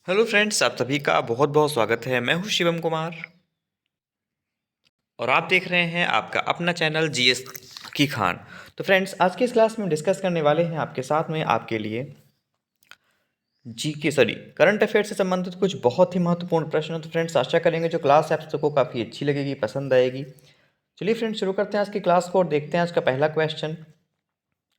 Hello friends, आप सभी का बहुत बहुत स्वागत है। मैं हूं शिवम कुमार और आप देख रहे हैं आपका अपना चैनल जीएस की खान। तो फ्रेंड्स, आज की इस क्लास में डिस्कस करने वाले हैं आपके साथ में आपके लिए करंट अफेयर से संबंधित कुछ बहुत ही महत्वपूर्ण प्रश्न। तो फ्रेंड्स, आशा करेंगे जो क्लास है आप सबको काफ़ी अच्छी लगेगी, पसंद आएगी। चलिए फ्रेंड्स, शुरू करते हैं आज की क्लास को और देखते हैं आज का पहला क्वेश्चन।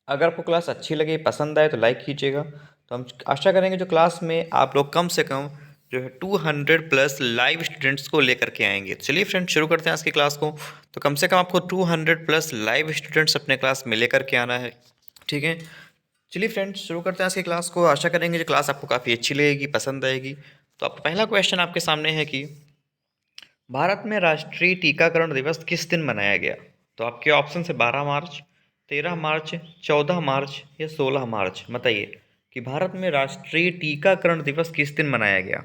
अगर आपको क्लास अच्छी लगे, पसंद आए तो लाइक कीजिएगा। तो हम आशा करेंगे जो क्लास में आप लोग कम से कम जो है 200 प्लस लाइव स्टूडेंट्स को लेकर के आएंगे। तो चलिए फ्रेंड्स, शुरू करते हैं आज की क्लास को। तो कम से कम आपको 200 प्लस लाइव स्टूडेंट्स अपने क्लास में लेकर के आना है, ठीक है। चलिए फ्रेंड्स, शुरू करते हैं आज की क्लास को। आशा करेंगे जो क्लास आपको काफ़ी अच्छी लगेगी, पसंद आएगी। तो आपका पहला क्वेश्चन आपके सामने है कि भारत में राष्ट्रीय टीकाकरण दिवस किस दिन मनाया गया। तो आपके ऑप्शन है 12 मार्च, 13 मार्च, 14 मार्च या 16 मार्च। बताइए कि भारत में राष्ट्रीय टीकाकरण दिवस किस दिन मनाया गया।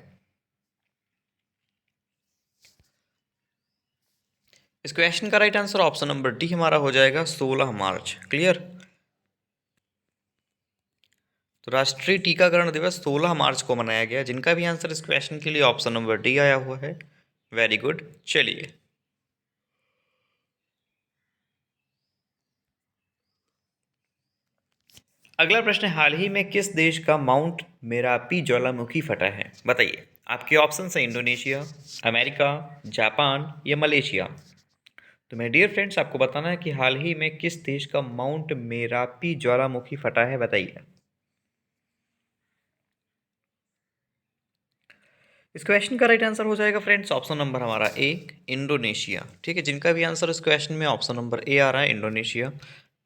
इस क्वेश्चन का right answer option number D हमारा हो जाएगा 16 मार्च। क्लियर। तो राष्ट्रीय टीकाकरण दिवस 16 मार्च को मनाया गया। जिनका भी आंसर इस क्वेश्चन के लिए ऑप्शन नंबर डी आया हुआ है, वेरी गुड। चलिए, अगला प्रश्न है, हाल ही में किस देश का माउंट मेरापी ज्वालामुखी फटा है। बताइए। आपके ऑप्शन हैं इंडोनेशिया, अमेरिका, जापान या मलेशिया। तो मेरे डियर फ्रेंड्स, आपको बताना है कि हाल ही में किस देश का माउंट मेरापी ज्वालामुखी फटा है। बताइए। इस क्वेश्चन का राइट आंसर हो जाएगा फ्रेंड्स ऑप्शन नंबर हमारा ए, इंडोनेशिया। ठीक है, जिनका भी आंसर इस क्वेश्चन में ऑप्शन नंबर ए आ रहा है, इंडोनेशिया,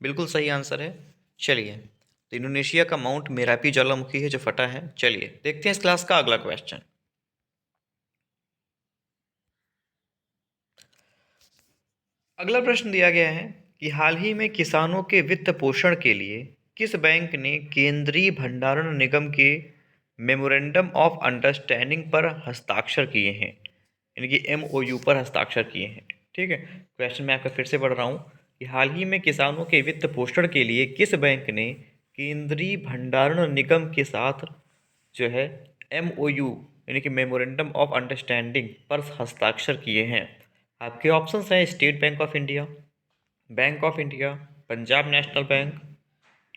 बिल्कुल सही आंसर है। चलिए, तो इंडोनेशिया का माउंट मेरापी ज्वालामुखी है जो फटा है। चलिए देखते हैं इस क्लास का अगला क्वेश्चन। अगला प्रश्न दिया गया है कि हाल ही में किसानों के वित्त पोषण के लिए किस बैंक ने केंद्रीय भंडारण निगम के मेमोरेंडम ऑफ अंडरस्टैंडिंग पर हस्ताक्षर किए हैं, यानी कि एमओयू पर हस्ताक्षर किए हैं। ठीक है, क्वेश्चन मैं आपका फिर से पढ़ रहा हूँ कि हाल ही में किसानों के वित्त पोषण के लिए किस बैंक ने केंद्रीय भंडारण निगम के साथ जो है एमओयू यानी कि मेमोरेंडम ऑफ अंडरस्टैंडिंग पर हस्ताक्षर किए हैं। आपके ऑप्शंस हैं state bank of India, bank of India, Punjab national bank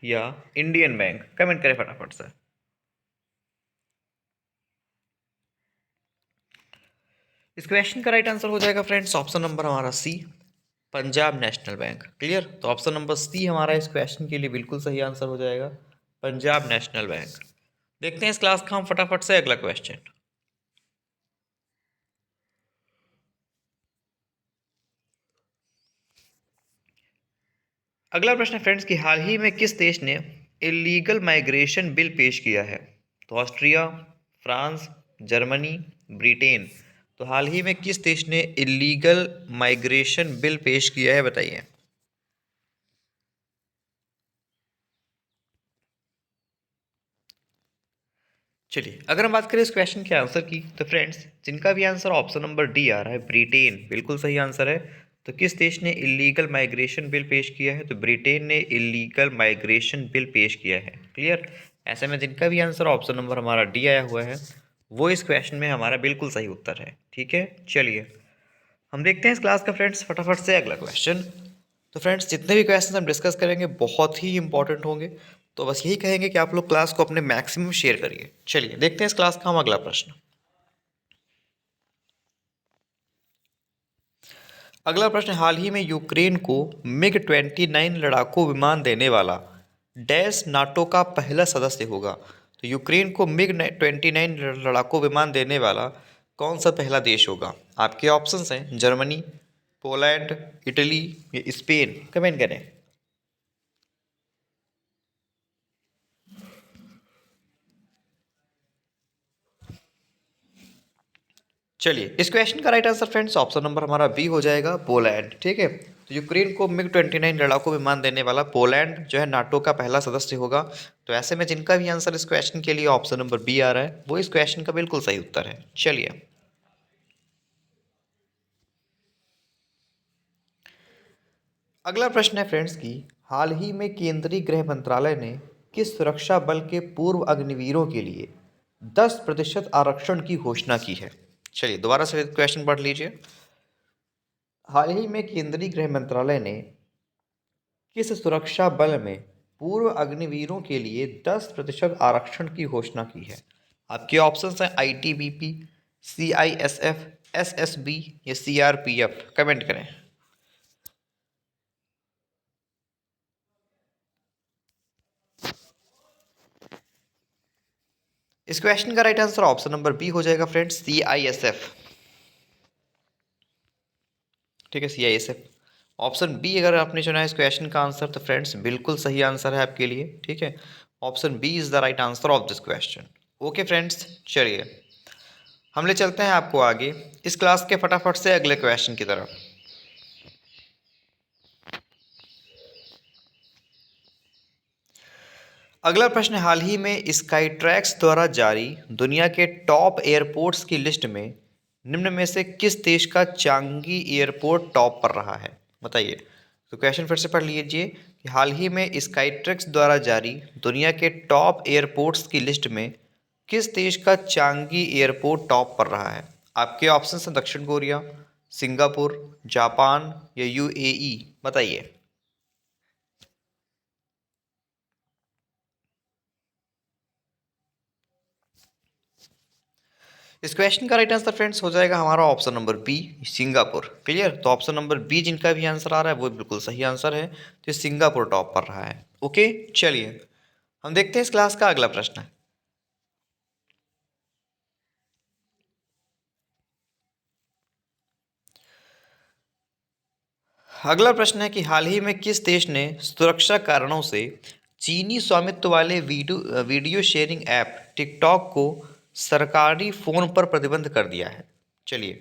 या इंडियन बैंक। कमेंट करें फटाफट से। इस क्वेश्चन का राइट आंसर हो जाएगा फ्रेंड्स ऑप्शन नंबर हमारा सी, पंजाब नेशनल बैंक। क्लियर। तो ऑप्शन नंबर सी हमारा इस क्वेश्चन के लिए बिल्कुल सही आंसर हो जाएगा, पंजाब नेशनल बैंक। देखते हैं इस क्लास का हम फटाफट से अगला क्वेश्चन। अगला प्रश्न है फ्रेंड्स कि हाल ही में किस देश ने इलीगल माइग्रेशन बिल पेश किया है। तो ऑस्ट्रिया, फ्रांस, जर्मनी, ब्रिटेन। तो हाल ही में किस देश ने इलीगल माइग्रेशन बिल पेश किया है। बताइए। चलिए, अगर हम बात करें इस क्वेश्चन के आंसर की, तो फ्रेंड्स जिनका भी आंसर ऑप्शन नंबर डी आ रहा है, ब्रिटेन, बिल्कुल सही आंसर है। तो किस देश ने इलीगल माइग्रेशन बिल पेश किया है। तो ब्रिटेन ने इलीगल माइग्रेशन बिल पेश किया है। क्लियर। ऐसे में जिनका भी आंसर ऑप्शन नंबर हमारा डी आया हुआ है, वो इस क्वेश्चन में हमारा बिल्कुल सही उत्तर है। ठीक है, चलिए हम देखते हैं इस क्लास का फ्रेंड्स फटाफट से अगला क्वेश्चन। तो फ्रेंड्स, जितने भी क्वेश्चन हम डिस्कस करेंगे बहुत ही इंपॉर्टेंट होंगे। तो बस यही कहेंगे कि आप लोग क्लास को अपने मैक्सिमम शेयर करिए। चलिए देखते हैं इस क्लास का हम अगला प्रश्न। अगला प्रश्न, हाल ही में यूक्रेन को मिग 29 लड़ाकू विमान देने वाला डैश नाटो का पहला सदस्य होगा। तो यूक्रेन को मिग 29 लड़ाकू विमान देने वाला कौन सा पहला देश होगा। आपके ऑप्शंस हैं जर्मनी, पोलैंड, इटली या स्पेन। कमेंट करें। चलिए, इस क्वेश्चन का right answer friends option number हमारा बी हो जाएगा, पोलैंड। ठीक है, तो यूक्रेन को मिग 29 लड़ाकू विमान देने वाला पोलैंड जो है नाटो का पहला सदस्य होगा। तो ऐसे में जिनका भी आंसर इस क्वेश्चन के लिए ऑप्शन नंबर बी आ रहा है, वो इस क्वेश्चन का बिल्कुल सही उत्तर है। चलिए, अगला प्रश्न है फ्रेंड्स की हाल ही में केंद्रीय गृह मंत्रालय ने किस सुरक्षा बल के पूर्व अग्निवीरों के लिए 10% आरक्षण की घोषणा की है? चलिए दोबारा से क्वेश्चन पढ़ लीजिए। हाल ही में केंद्रीय गृह मंत्रालय ने किस सुरक्षा बल में पूर्व अग्निवीरों के लिए 10% आरक्षण की घोषणा की है? आपके ऑप्शंस हैं आईटीबीपी, सीआईएसएफ, एसएसबी या सीआरपीएफ। कमेंट करें। इस क्वेश्चन का right answer option number B हो जाएगा फ्रेंड्स, सीआईएसएफ। ठीक है, सीआईएसएफ। ऑप्शन बी अगर आपने चुना है इस क्वेश्चन का आंसर तो फ्रेंड्स बिल्कुल सही आंसर है आपके लिए। ठीक है, option B is the right answer of this question. Okay friends, चलिए हम ले चलते हैं आपको आगे इस क्लास के फटाफट से अगले क्वेश्चन की तरफ। अगला प्रश्न, हाल ही में स्काई ट्रैक्स द्वारा जारी दुनिया के टॉप एयरपोर्ट्स की लिस्ट में निम्न में से किस देश का चांगी एयरपोर्ट टॉप पर रहा है? बताइए। तो क्वेश्चन फिर से पढ़ लीजिए कि हाल ही में स्काई ट्रैक्स द्वारा जारी दुनिया के टॉप एयरपोर्ट्स की लिस्ट में किस देश का चांगी एयरपोर्ट टॉप पर रहा है? आपके ऑप्शन हैं दक्षिण कोरिया, सिंगापुर, जापान या यूएई। बताइए। इस क्वेश्चन का राइट आंसर फ्रेंड्स हो जाएगा हमारा option number B, Singapore. Clear? तो ऑप्शन नंबर बी जिनका भी आंसर आ रहा है वो बिल्कुल सही आंसर है। तो सिंगापुर टॉप पर रहा है। ओके, चलिए हम देखते हैं इस क्लास का अगला प्रश्न। अगला प्रश्न है कि हाल ही में किस देश ने सुरक्षा कारणों से चीनी स्वामित्व वाले वीडियो शेयरिंग ऐप टिकटॉक को सरकारी फ़ोन पर प्रतिबंध कर दिया है? चलिए,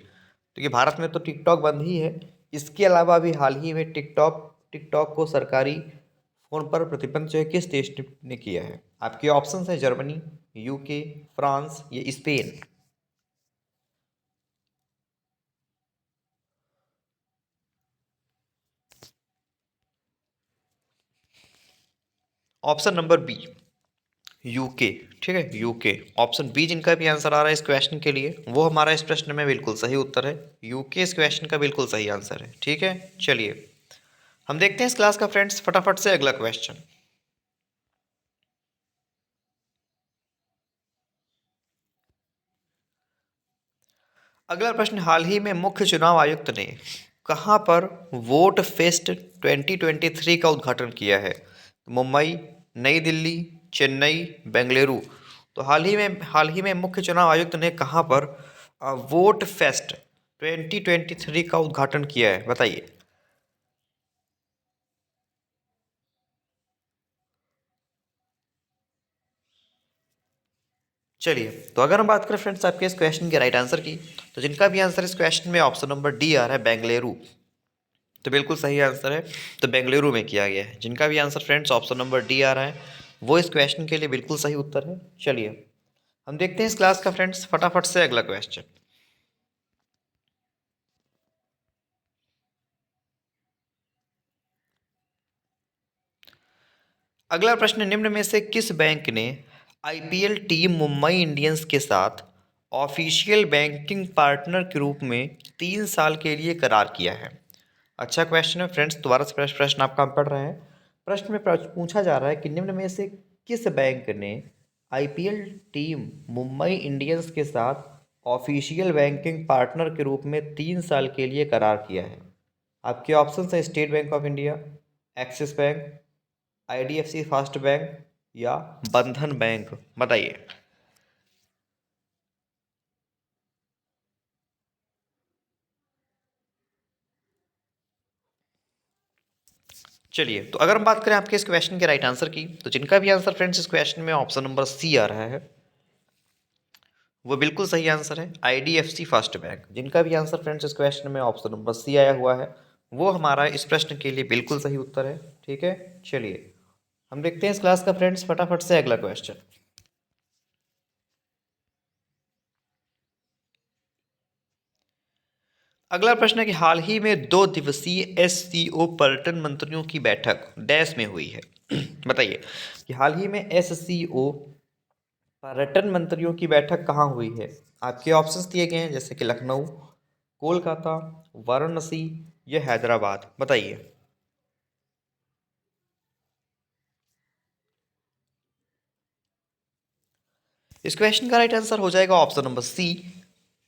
तो ये भारत में तो टिकटॉक बंद ही है, इसके अलावा भी हाल ही में टिकटॉक टिकटॉक को सरकारी फ़ोन पर प्रतिबंध जो है किस देश ने किया है? आपके ऑप्शन हैं जर्मनी, यूके, फ्रांस या Spain. Option number B, UK. ठीक है, यूके। ऑप्शन बी जिनका भी आंसर आ रहा है इस क्वेश्चन के लिए वो हमारा इस प्रश्न में बिल्कुल सही उत्तर है। यूके इस क्वेश्चन का बिल्कुल सही आंसर है। ठीक है, चलिए हम देखते हैं इस क्लास का फ्रेंड्स फटाफट से अगला क्वेश्चन। अगला प्रश्न, हाल ही में मुख्य चुनाव आयुक्त ने कहां पर वोट फेस्ट 2023 का उद्घाटन किया है? मुंबई, नई दिल्ली, चेन्नई, बेंगलुरु। तो हाल ही में मुख्य चुनाव आयुक्त ने कहां पर वोट फेस्ट 2023 का उद्घाटन किया है? बताइए। चलिए, तो अगर हम बात करें फ्रेंड्स आपके इस क्वेश्चन के राइट आंसर की, तो जिनका भी आंसर इस क्वेश्चन में ऑप्शन नंबर डी आ रहा है, बेंगलुरु, तो बिल्कुल सही आंसर है। तो बेंगलुरु में किया गया है। जिनका भी answer friends option number D आ रहा है वो इस क्वेश्चन के लिए बिल्कुल सही उत्तर है। चलिए हम देखते हैं इस क्लास का फ्रेंड्स फटाफट से अगला क्वेश्चन। अगला प्रश्न, निम्न में से किस बैंक ने आईपीएल टीम मुंबई इंडियंस के साथ ऑफिशियल बैंकिंग पार्टनर के रूप में 3 साल के लिए करार किया है? अच्छा क्वेश्चन है फ्रेंड्स, दोबारा से प्रश्न आपका हम पढ़ रहे हैं। प्रश्न में पूछा जा रहा है कि निम्न में से किस बैंक ने आईपीएल टीम मुंबई इंडियंस के साथ ऑफिशियल बैंकिंग पार्टनर के रूप में 3 साल के लिए करार किया है? आपके ऑप्शन हैं state bank of India, axis bank, IDFC first bank या बंधन बैंक। बताइए। चलिए, तो अगर हम बात करें आपके इस क्वेश्चन के राइट आंसर की, तो जिनका भी आंसर फ्रेंड्स इस क्वेश्चन में ऑप्शन नंबर सी आ रहा है वो बिल्कुल सही आंसर है, आईडीएफसी फर्स्ट बैंक। जिनका भी आंसर फ्रेंड्स इस क्वेश्चन में ऑप्शन नंबर सी आया हुआ है वो हमारा इस प्रश्न के लिए बिल्कुल सही उत्तर है। ठीक है, चलिए हम देखते हैं इस क्लास का फ्रेंड्स फटाफट से अगला क्वेश्चन। अगला प्रश्न है कि हाल ही में 2 दिवसीय एससीओ पर्यटन मंत्रियों की बैठक डैश में हुई है? बताइए कि हाल ही में एससीओ पर्यटन मंत्रियों की बैठक कहाँ हुई है? आपके ऑप्शंस दिए गए हैं जैसे कि लखनऊ, कोलकाता, वाराणसी या हैदराबाद। बताइए। इस क्वेश्चन का राइट आंसर हो जाएगा ऑप्शन नंबर सी।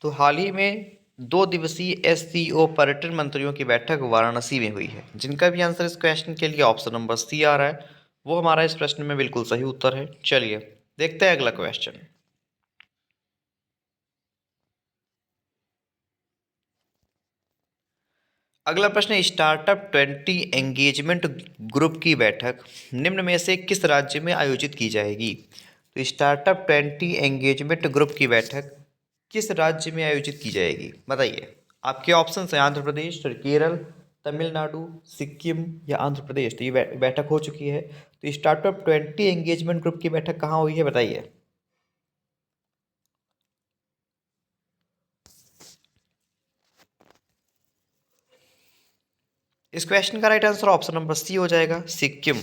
तो हाल ही में 2 दिवसीय एससीओ पर्यटन मंत्रियों की बैठक वाराणसी में हुई है। जिनका भी आंसर इस क्वेश्चन के लिए ऑप्शन नंबर सी आ रहा है वो हमारा इस प्रश्न में बिल्कुल सही उत्तर है। चलिए देखते हैं अगला क्वेश्चन। अगला प्रश्न, स्टार्टअप 20 एंगेजमेंट ग्रुप की बैठक निम्न में से किस राज्य में आयोजित की जाएगी? तो स्टार्टअप 20 एंगेजमेंट ग्रुप की बैठक किस राज्य में आयोजित की जाएगी? बताइए। आपके ऑप्शन हैं आंध्र प्रदेश, केरल, तमिलनाडु, सिक्किम या आंध्र प्रदेश। तो ये बैठक हो चुकी है। तो स्टार्टअप 20 एंगेजमेंट ग्रुप की बैठक कहाँ हुई है? बताइए। इस क्वेश्चन का right answer option number C हो जाएगा, सिक्किम।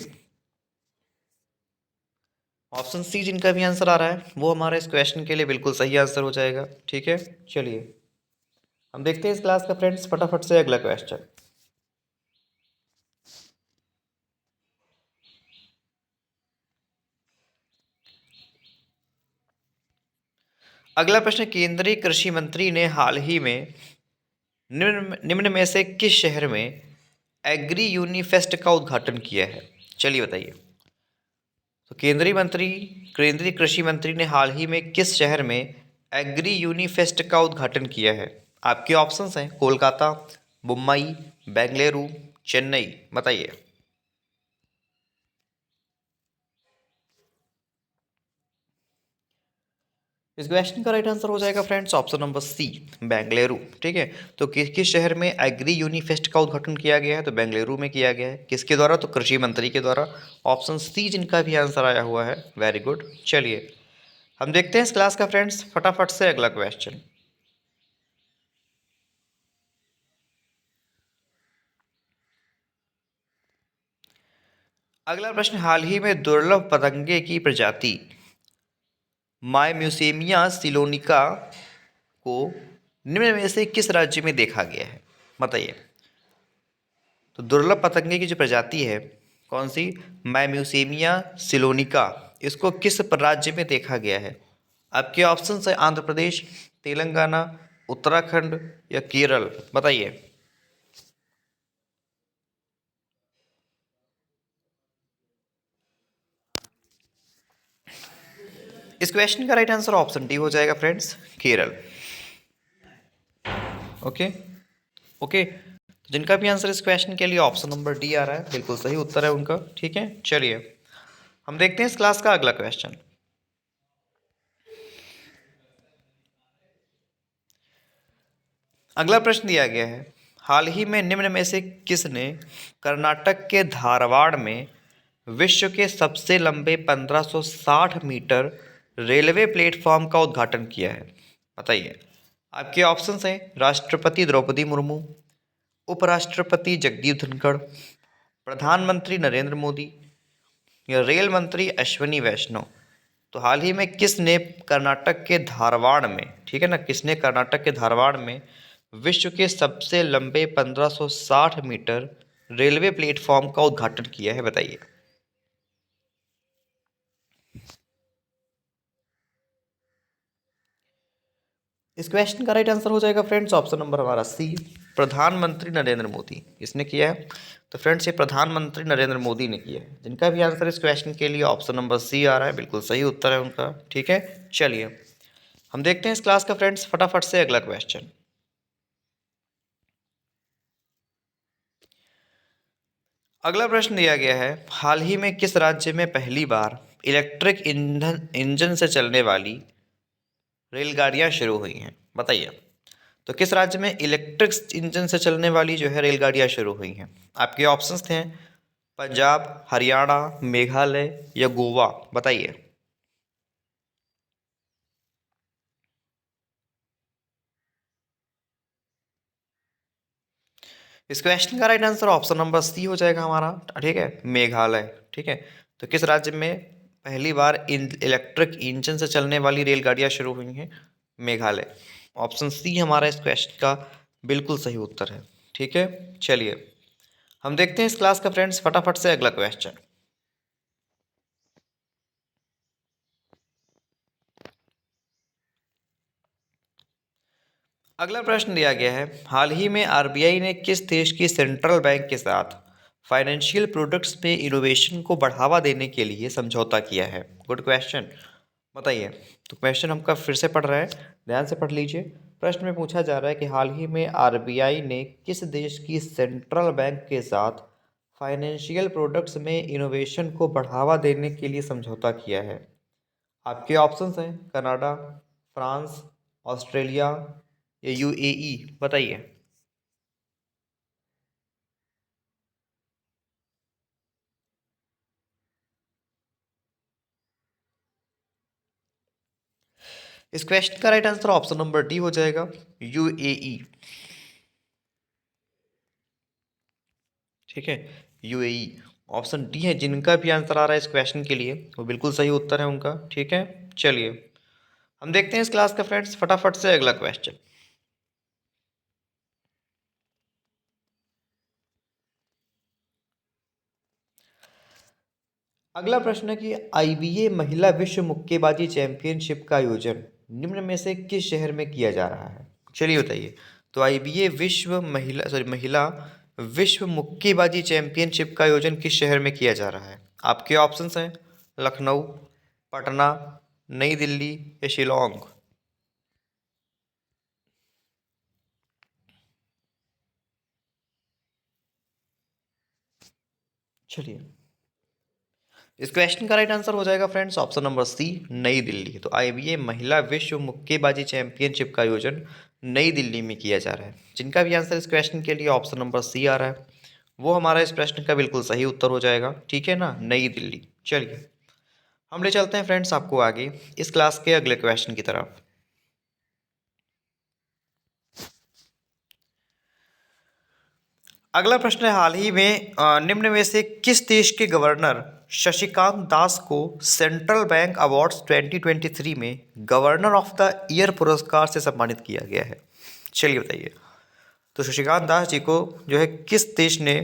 ऑप्शन सी जिनका भी आंसर आ रहा है वो हमारे इस क्वेश्चन के लिए बिल्कुल सही आंसर हो जाएगा। ठीक है, चलिए हम देखते हैं इस क्लास का फ्रेंड्स फटाफट से अगला क्वेश्चन। अगला प्रश्न, केंद्रीय कृषि मंत्री ने हाल ही में निम्न में से किस शहर में एग्री यूनिफेस्ट का उद्घाटन किया है? चलिए बताइए। तो केंद्रीय कृषि मंत्री ने हाल ही में किस शहर में एग्री यूनिफेस्ट का उद्घाटन किया है? आपके ऑप्शंस हैं कोलकाता, मुंबई, बेंगलुरु, चेन्नई। बताइए। इस क्वेश्चन का राइट आंसर हो जाएगा friends option number C, Bengaluru. ठीक है। तो किस शहर में एग्री यूनिफेस्ट का उद्घाटन किया गया है? तो बेंगलुरु में किया गया है। किसके द्वारा? तो कृषि मंत्री के द्वारा। ऑप्शन सी जिनका भी आंसर आया हुआ है, वेरी गुड। चलिए हम देखते हैं इस क्लास का फ्रेंड्स फटाफट से अगला क्वेश्चन। अगला प्रश्न, हाल ही में दुर्लभ पतंगे की प्रजाति मायम्यूसेमिया सिलोनिका को निम्न में से किस राज्य में देखा गया है? बताइए। तो दुर्लभ पतंगे की जो प्रजाति है कौन सी, मायम्यूसेमिया सिलोनिका, इसको किस राज्य में देखा गया है? आपके ऑप्शन है आंध्र प्रदेश, तेलंगाना, उत्तराखंड या केरल। बताइए। इस क्वेश्चन का राइट आंसर ऑप्शन डी हो जाएगा फ्रेंड्स, केरल। Okay okay. जिनका भी आंसर इस क्वेश्चन के लिए ऑप्शन नंबर डी आ रहा है बिल्कुल सही उत्तर है उनका। ठीक है, चलिए हम देखते हैं इस क्लास का अगला क्वेश्चन। अगला प्रश्न दिया गया है, हाल ही में निम्न में से किसने कर्नाटक के धारवाड़ में विश्व के सबसे लंबे 1560 मीटर रेलवे प्लेटफॉर्म का उद्घाटन किया है? बताइए। आपके ऑप्शंस हैं राष्ट्रपति द्रौपदी मुर्मू, उपराष्ट्रपति जगदीप धनखड़, प्रधानमंत्री नरेंद्र मोदी या रेल मंत्री अश्विनी वैष्णव। तो हाल ही में किसने कर्नाटक के धारवाड़ में, ठीक है ना, किसने कर्नाटक के धारवाड़ में विश्व के सबसे लंबे 1560 मीटर रेलवे प्लेटफॉर्म का उद्घाटन किया है? बताइए। इस क्वेश्चन का राइट आंसर हो जाएगा फ्रेंड्स ऑप्शन नंबर हमारा सी, प्रधानमंत्री नरेंद्र मोदी। इसने किया है? तो फ्रेंड्स ये प्रधानमंत्री नरेंद्र मोदी ने किया है। जिनका भी आंसर इस क्वेश्चन के लिए ऑप्शन नंबर सी आ रहा है बिल्कुल सही उत्तर है उनका। ठीक है, चलिए हम देखते हैं इस क्लास का फ्रेंड्स फटाफट से अगला क्वेश्चन। अगला प्रश्न दिया गया है, हाल ही में किस राज्य में पहली बार इलेक्ट्रिक ईंधन इंजन से चलने वाली रेलगाड़ियां शुरू हुई हैं? बताइए। तो किस राज्य में इलेक्ट्रिक इंजन से चलने वाली जो है रेलगाड़ियां शुरू हुई हैं? आपके ऑप्शंस थे पंजाब, हरियाणा, मेघालय या गोवा। बताइए। इस क्वेश्चन का right answer option number C हो जाएगा हमारा। ठीक है, मेघालय। ठीक है। तो किस राज्य में पहली बार इलेक्ट्रिक इंजन से चलने वाली रेलगाड़ियाँ शुरू हुई हैं? मेघालय। ऑप्शन सी हमारा इस क्वेश्चन का बिल्कुल सही उत्तर है। ठीक है, चलिए हम देखते हैं इस क्लास का फ्रेंड्स फटाफट से अगला क्वेश्चन। अगला प्रश्न दिया गया है, हाल ही में आरबीआई ने किस देश की सेंट्रल बैंक के साथ फाइनेंशियल प्रोडक्ट्स में इनोवेशन को बढ़ावा देने के लिए समझौता किया है? गुड क्वेश्चन, बताइए। तो क्वेश्चन हमका फिर से पढ़ रहा है, ध्यान से पढ़ लीजिए। प्रश्न में पूछा जा रहा है कि हाल ही में आरबीआई ने किस देश की सेंट्रल बैंक के साथ फाइनेंशियल प्रोडक्ट्स में इनोवेशन को बढ़ावा देने के लिए समझौता किया है? आपके ऑप्शंस हैं कनाडा, फ्रांस, ऑस्ट्रेलिया या यूएई, बताइए। इस क्वेश्चन का right answer option number D हो जाएगा, यूएई। ठीक है, यूएई। ऑप्शन डी है जिनका भी आंसर आ रहा है इस क्वेश्चन के लिए वो बिल्कुल सही उत्तर है उनका। ठीक है, चलिए हम देखते हैं इस क्लास का फ्रेंड्स फटाफट से अगला क्वेश्चन। अगला प्रश्न है कि आईबीए महिला विश्व मुक्केबाजी चैंपियनशिप का आयोजन निम्न में से किस शहर में किया जा रहा है? चलिए बताइए। तो आईबीए महिला विश्व मुक्केबाजी चैंपियनशिप का आयोजन किस शहर में किया जा रहा है? आपके ऑप्शंस हैं लखनऊ, पटना, नई दिल्ली या शिलोंग। चलिए इस क्वेश्चन का राइट आंसर हो जाएगा फ्रेंड्स ऑप्शन नंबर सी, नई दिल्ली। तो आईबीए महिला विश्व मुक्केबाजी चैंपियनशिप का आयोजन नई दिल्ली में किया जा रहा है। जिनका भी आंसर इस क्वेश्चन के लिए ऑप्शन नंबर सी आ रहा है वो हमारा इस प्रश्न का बिल्कुल सही उत्तर हो जाएगा। ठीक है ना, नई दिल्ली। चलिए हम ले चलते हैं फ्रेंड्स आपको आगे इस क्लास के अगले क्वेश्चन की तरफ। अगला प्रश्न है, हाल ही में निम्न में से किस देश के गवर्नर शशिकांत दास को सेंट्रल बैंक अवार्ड्स 2023 में गवर्नर ऑफ द ईयर पुरस्कार से सम्मानित किया गया है? चलिए बताइए। तो शशिकांत दास जी को जो है किस देश ने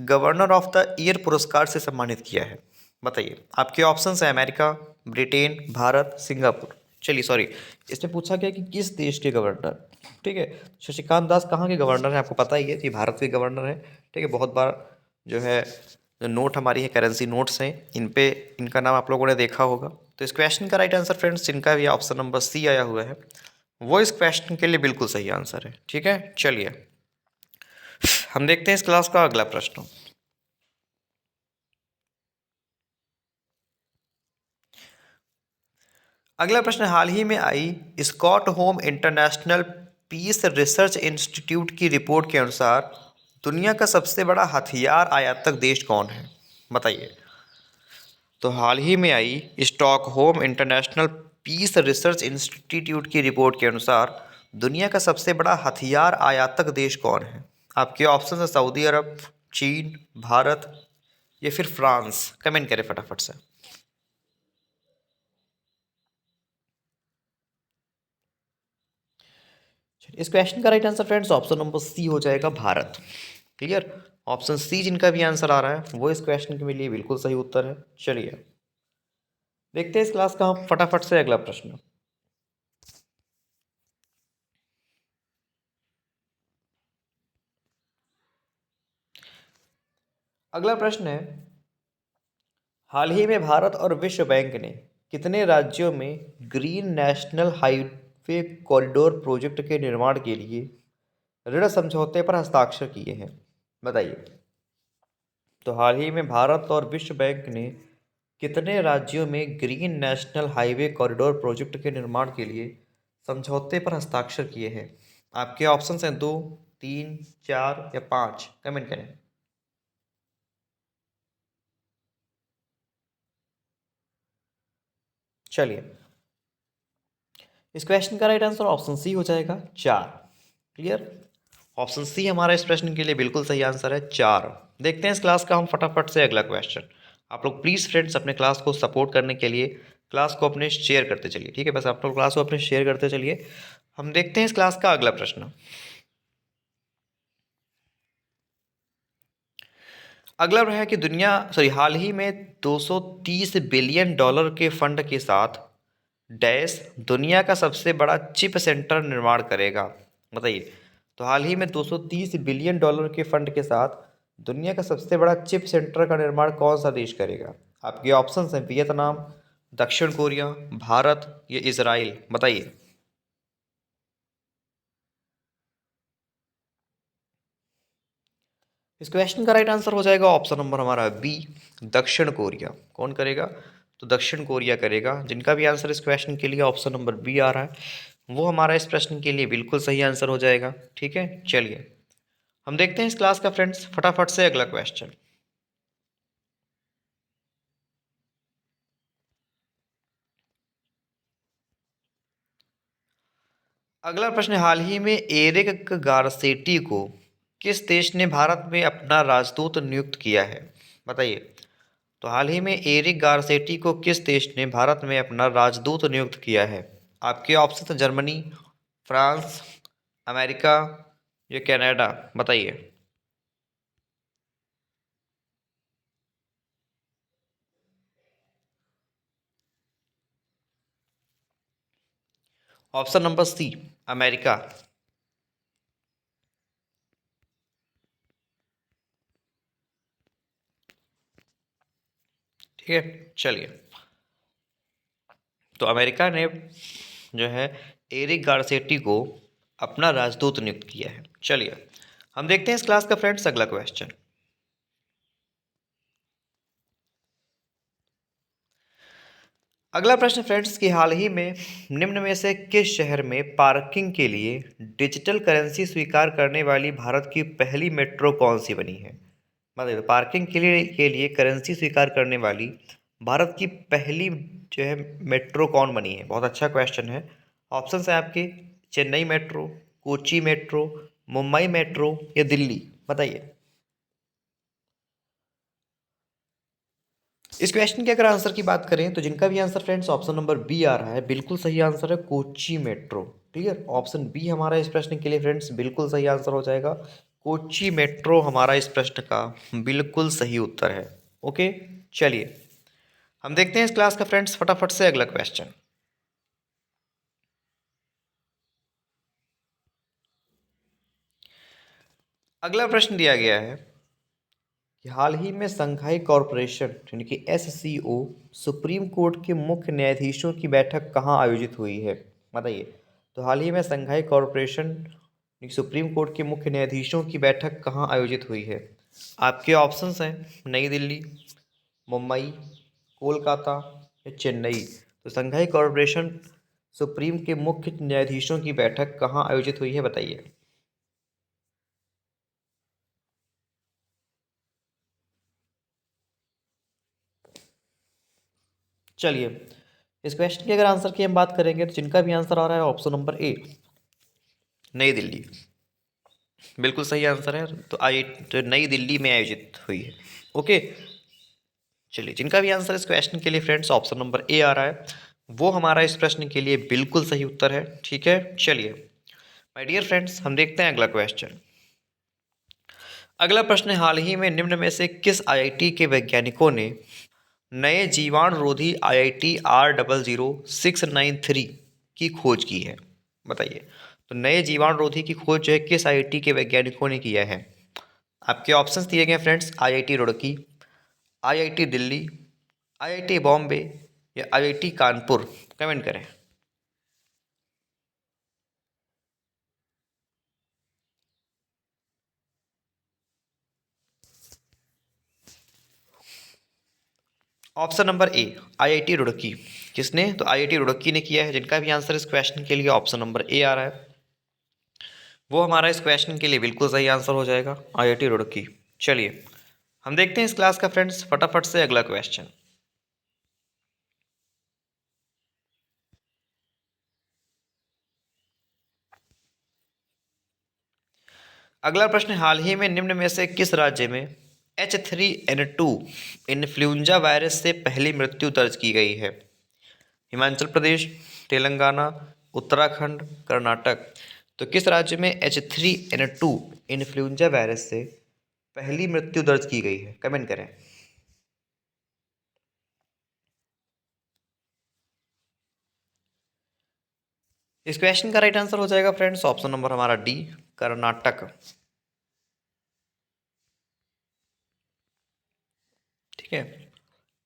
गवर्नर ऑफ द ईयर पुरस्कार से सम्मानित किया है? बताइए। आपके ऑप्शंस हैं अमेरिका, ब्रिटेन, भारत, सिंगापुर। चलिए सॉरी, इसमें पूछा गया कि किस देश के गवर्नर। ठीक है, शशिकांत दास कहाँ के गवर्नर हैं आपको पता ही है, ये भारत के गवर्नर हैं। ठीक है, बहुत बार जो है जो नोट हमारी है करेंसी नोट्स हैं इन पे इनका नाम आप लोगों ने देखा होगा। तो इस क्वेश्चन का राइट आंसर फ्रेंड्स जिनका भी ऑप्शन नंबर सी आया हुआ है वो इस क्वेश्चन के लिए बिल्कुल सही आंसर है। ठीक है, चलिए हम देखते हैं इस क्लास का अगला प्रश्न। अगला प्रश्न, हाल ही में आई Stockholm international peace research institute की रिपोर्ट के अनुसार दुनिया का सबसे बड़ा हथियार आयातक देश कौन है? बताइए। तो हाल ही में आई Stockholm international peace research institute की रिपोर्ट के अनुसार दुनिया का सबसे बड़ा हथियार आयातक देश कौन है? आपके ऑप्शन है सऊदी अरब, चीन, भारत या फिर फ्रांस। कमेंट करें फटाफट से। इस क्वेश्चन का right answer friends option number C हो जाएगा, भारत। क्लियर, ऑप्शन सी जिनका भी आंसर आ रहा है वो इस क्वेश्चन के लिए बिल्कुल सही उत्तर है। चलिए देखते हैं इस क्लास का हम फटाफट से अगला प्रश्न। अगला प्रश्न है, हाल ही में भारत और विश्व बैंक ने कितने राज्यों में green national highway corridor project के निर्माण के लिए ऋण समझौते पर हस्ताक्षर किए हैं? बताइए। तो हाल ही में भारत और विश्व बैंक ने कितने राज्यों में green national highway corridor project के निर्माण के लिए समझौते पर हस्ताक्षर किए हैं? आपके ऑप्शंस हैं 2, 3, 4 या 5। कमेंट करें। चलिए इस क्वेश्चन का राइट आंसर ऑप्शन सी हो जाएगा, 4। क्लियर, ऑप्शन सी हमारा इस प्रश्न के लिए बिल्कुल सही आंसर है, 4। देखते हैं इस क्लास का हम फटाफट से अगला क्वेश्चन। आप लोग प्लीज़ फ्रेंड्स अपने क्लास को सपोर्ट करने के लिए क्लास को अपने शेयर करते चलिए, ठीक है। बस आप लोग क्लास को अपने शेयर करते चलिए। हम देखते हैं इस क्लास का अगला प्रश्न। अगला है कि हाल ही में 230 बिलियन डॉलर के फंड के साथ डैश दुनिया का सबसे बड़ा चिप सेंटर निर्माण करेगा। बताइए। तो हाल ही में 230 बिलियन डॉलर के फंड के साथ दुनिया का सबसे बड़ा चिप सेंटर का निर्माण कौन सा देश करेगा? आपके ऑप्शंस हैं वियतनाम, दक्षिण कोरिया, भारत या इजराइल। बताइए। इस क्वेश्चन का राइट आंसर हो जाएगा ऑप्शन नंबर हमारा बी, दक्षिण कोरिया। कौन करेगा? तो दक्षिण कोरिया करेगा। जिनका भी आंसर इस क्वेश्चन के लिए ऑप्शन नंबर बी आ रहा है वो हमारा इस प्रश्न के लिए बिल्कुल सही आंसर हो जाएगा, ठीक है। चलिए हम देखते हैं इस क्लास का फ्रेंड्स फटाफट से अगला क्वेश्चन। अगला प्रश्न, हाल ही में एरिक गारसेटी को किस देश ने भारत में अपना राजदूत नियुक्त किया है? बताइए। तो हाल ही में एरिक गारसेटी को किस देश ने भारत में अपना राजदूत नियुक्त किया है? आपके ऑप्शन हैं जर्मनी, फ्रांस, अमेरिका या कनाडा। बताइए। Option number C, America. ठीक है। चलिए, तो अमेरिका ने जो है एरिक गारसेटी को अपना राजदूत नियुक्त किया है। चलिए हम देखते हैं इस क्लास का फ्रेंड्स अगला क्वेश्चन। अगला प्रश्न फ्रेंड्स कि हाल ही में निम्न में से किस शहर में पार्किंग के लिए डिजिटल करेंसी स्वीकार करने वाली भारत की पहली मेट्रो कौन सी बनी है? मतलब पार्किंग के लिए करेंसी स्वीकार करने वाली भारत की पहली जो है मेट्रो कौन बनी है? बहुत अच्छा क्वेश्चन है। ऑप्शन है आपके Chennai metro, Kochi metro, Mumbai metro या दिल्ली। बताइए। इस क्वेश्चन के अगर आंसर की बात करें तो जिनका भी answer friends option number B आ रहा है बिल्कुल सही आंसर है, Kochi metro. Clear, option B हमारा इस प्रश्न के लिए फ्रेंड्स बिल्कुल सही आंसर हो जाएगा। कोची मेट्रो हमारा इस प्रश्न का बिल्कुल सही उत्तर है। ओके। चलिए हम देखते हैं इस क्लास का फ्रेंड्स फटाफट से अगला क्वेश्चन। अगला प्रश्न दिया गया है कि हाल ही में संघाई कॉरपोरेशन यानी कि एससीओ सुप्रीम कोर्ट के मुख्य न्यायाधीशों की बैठक कहाँ आयोजित हुई है? बताइए। तो हाल ही में संघाई कॉरपोरेशन यानी कि सुप्रीम कोर्ट के मुख्य न्यायाधीशों की बैठक कहाँ आयोजित हुई है? आपके ऑप्शंस हैं नई दिल्ली, मुंबई, कोलकाता या चेन्नई। तो संघाई कॉरपोरेशन सुप्रीम के मुख्य न्यायाधीशों की बैठक कहाँ आयोजित हुई है? बताइए। चलिए इस क्वेश्चन की अगर आंसर की हम बात करेंगे तो जिनका भी आंसर आ रहा है ऑप्शन नंबर ए, नई दिल्ली, बिल्कुल सही आंसर है। तो आई तो नई दिल्ली में आयोजित हुई है। ओके। चलिए जिनका भी आंसर इस क्वेश्चन के लिए फ्रेंड्स ऑप्शन नंबर ए आ रहा है वो हमारा इस प्रश्न के लिए बिल्कुल सही उत्तर है। ठीक है। चलिए माय डियर फ्रेंड्स हम देखते हैं अगला क्वेश्चन। अगला प्रश्न है, हाल ही में निम्न में से किस आईआईटी के वैज्ञानिकों ने नए जीवाणुरोधी आईआईटी R000693 की खोज की है? बताइए। तो नए जीवाणुरोधी की खोज जो है किस आईआईटी के वैज्ञानिकों ने किया है? आपके ऑप्शंस दिए गए friends IIT Roorkee, IIT Delhi, IIT Bombay या आईआईटी कानपुर। कमेंट करें। Option number A, IIT Roorkee. किसने? तो आईआईटी रुड़की ने किया है। जिनका भी आंसर इस क्वेश्चन के लिए ऑप्शन नंबर ए आ रहा है वो हमारा इस क्वेश्चन के लिए बिल्कुल सही आंसर हो जाएगा, आईआईटी रुड़की। चलिए हम देखते हैं इस क्लास का फ्रेंड्स फटाफट से अगला क्वेश्चन। अगला प्रश्न, हाल ही में निम्न में से किस राज्य में H3N2 इन्फ्लुएंजा वायरस से पहली मृत्यु दर्ज की गई है? हिमाचल प्रदेश, तेलंगाना, उत्तराखंड, कर्नाटक। तो किस राज्य में H3N2 इन्फ्लुएंजा वायरस से पहली मृत्यु दर्ज की गई है? कमेंट करें। इस क्वेश्चन का राइट आंसर हो जाएगा फ्रेंड्स ऑप्शन नंबर हमारा डी, कर्नाटक। ठीक है,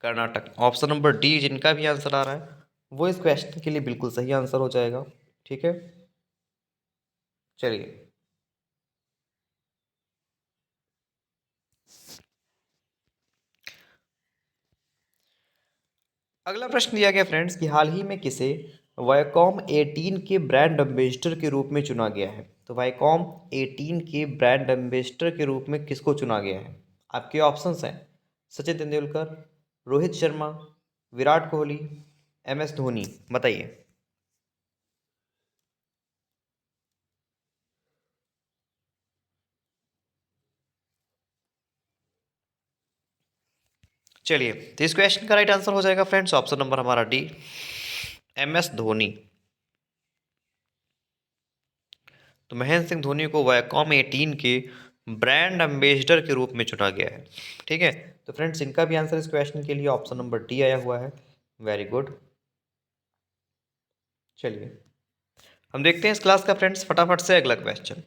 कर्नाटक। ऑप्शन नंबर डी जिनका भी आंसर आ रहा है वो इस क्वेश्चन के लिए बिल्कुल सही आंसर हो जाएगा। ठीक है, चलिए अगला प्रश्न दिया गया फ्रेंड्स कि हाल ही में किसे वायकॉम 18 के ब्रांड एम्बेसडर के रूप में चुना गया है? तो वायकॉम 18 के ब्रांड एम्बेसडर के रूप में किसको चुना गया है? आपके ऑप्शंस हैं सचिन तेंदुलकर, रोहित शर्मा, विराट कोहली, MS धोनी। बताइए। चलिए, तो इस क्वेश्चन का राइट आंसर हो जाएगा फ्रेंड्स ऑप्शन नंबर हमारा डी, MS धोनी। तो महेंद्र सिंह धोनी को वायकॉम 18 के ब्रांड एम्बेसडर के रूप में चुना गया है। ठीक है, तो फ्रेंड्स इनका भी आंसर इस क्वेश्चन के लिए ऑप्शन नंबर डी आया हुआ है। Very good. चलिए हम देखते हैं इस क्लास का फ्रेंड्स फटाफट से अगला क्वेश्चन।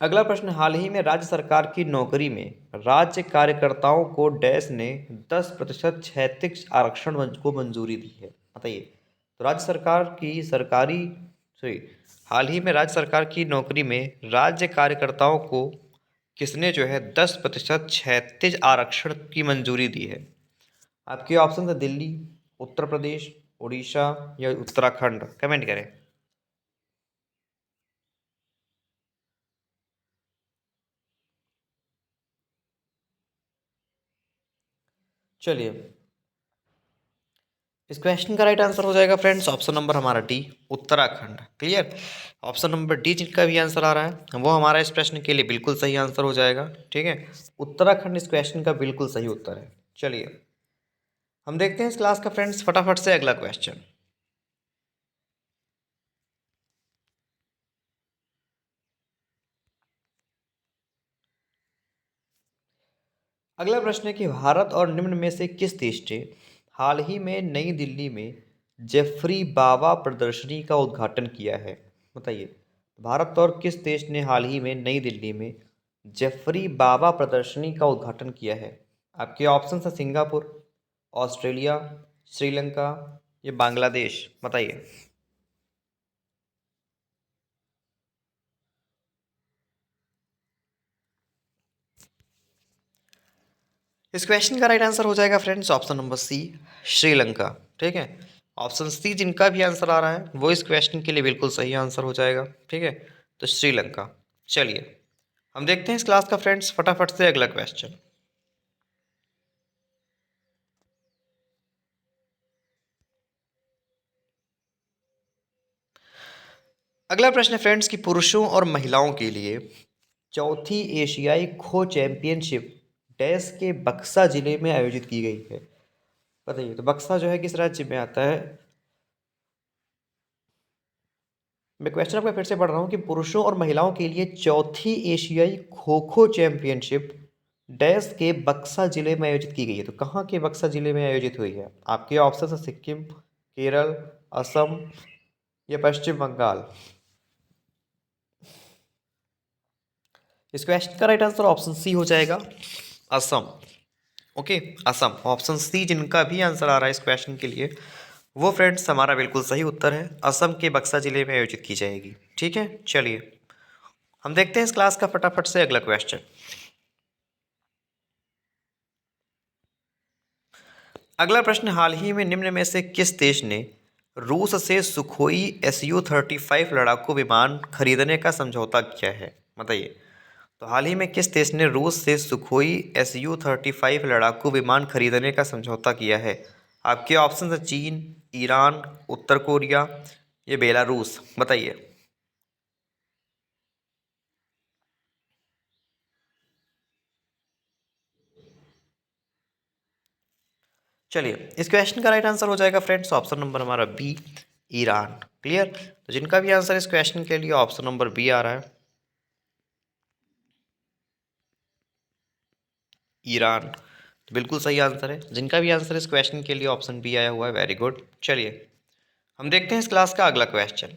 अगला प्रश्न, हाल ही में राज्य सरकार की नौकरी में राज्य कार्यकर्ताओं को डैश ने 10% क्षैतिज आरक्षण को मंजूरी दी है? बताइए। तो राज्य सरकार की सरकारी सॉरी हाल ही में राज्य सरकार की नौकरी में राज्य कार्यकर्ताओं को किसने जो है 10% क्षैतिज आरक्षण की मंजूरी दी है? आपके ऑप्शन है दिल्ली, उत्तर प्रदेश, उड़ीसा या उत्तराखंड। कमेंट करें। चलिए, इस क्वेश्चन का राइट आंसर हो जाएगा फ्रेंड्स ऑप्शन नंबर हमारा D, Uttarakhand. Clear. Option number D जिनका भी आंसर आ रहा है वो हमारा इस प्रश्न के लिए बिल्कुल सही आंसर हो जाएगा। ठीक है, उत्तराखंड इस क्वेश्चन का बिल्कुल सही उत्तर है। चलिए हम देखते हैं इस क्लास का फ्रेंड्स फटाफट से अगला क्वेश्चन। अगला प्रश्न है कि भारत और निम्न में से किस देश ने हाल ही में नई दिल्ली में जेफरी बावा प्रदर्शनी का उद्घाटन किया है? बताइए। भारत और किस देश ने हाल ही में नई दिल्ली में जेफरी बावा प्रदर्शनी का उद्घाटन किया है? आपके ऑप्शन है सिंगापुर, ऑस्ट्रेलिया, श्रीलंका या बांग्लादेश। बताइए। इस क्वेश्चन का राइट आंसर हो जाएगा friends option number C, Sri Lanka. ठीक है, ऑप्शन सी जिनका भी आंसर आ रहा है वो इस क्वेश्चन के लिए बिल्कुल सही आंसर हो जाएगा। ठीक है, तो श्रीलंका। चलिए हम देखते हैं इस क्लास का फ्रेंड्स फटाफट से अगला क्वेश्चन। अगला प्रश्न है फ्रेंड्स कि पुरुषों और महिलाओं के लिए चौथी एशियाई खो चैंपियनशिप डैश के बक्सा जिले में आयोजित की गई है? बताइए। तो बक्सा जो है किस राज्य में आता है? मैं क्वेश्चन आपका फिर से पढ़ रहा हूँ कि पुरुषों और महिलाओं के लिए चौथी एशियाई खो खो चैंपियनशिप डैश के बक्सा जिले में आयोजित की गई है। तो कहाँ के बक्सा जिले में आयोजित हुई है? आपके ऑप्शन है सिक्किम, केरल, असम या पश्चिम बंगाल। इस क्वेश्चन का राइट आंसर ऑप्शन सी हो जाएगा, Assam. Okay, Assam. Option C जिनका भी आंसर आ रहा है इस क्वेश्चन के लिए वो फ्रेंड्स हमारा बिल्कुल सही उत्तर है, असम के बक्सा जिले में आयोजित की जाएगी। ठीक है, चलिए हम देखते हैं इस क्लास का फटाफट से अगला क्वेश्चन। अगला प्रश्न, हाल ही में निम्न में से किस देश ने रूस से सुखोई Su-35 लड़ाकू विमान खरीदने का समझौता किया है? बताइए। तो हाल ही में किस देश ने रूस से सुखोई Su-35 लड़ाकू विमान खरीदने का समझौता किया है? आपके ऑप्शन है चीन, ईरान, उत्तर कोरिया, ये बेलारूस, बताइए। चलिए, इस क्वेश्चन का राइट आंसर हो जाएगा फ्रेंड्स ऑप्शन नंबर हमारा बी, ईरान। क्लियर। तो जिनका भी आंसर इस क्वेश्चन के लिए ऑप्शन नंबर बी आ रहा है, ईरान, तो बिल्कुल सही आंसर है। जिनका भी आंसर इस क्वेश्चन के लिए ऑप्शन बी आया हुआ है, वेरी गुड। चलिए, हम देखते हैं इस क्लास का अगला क्वेश्चन।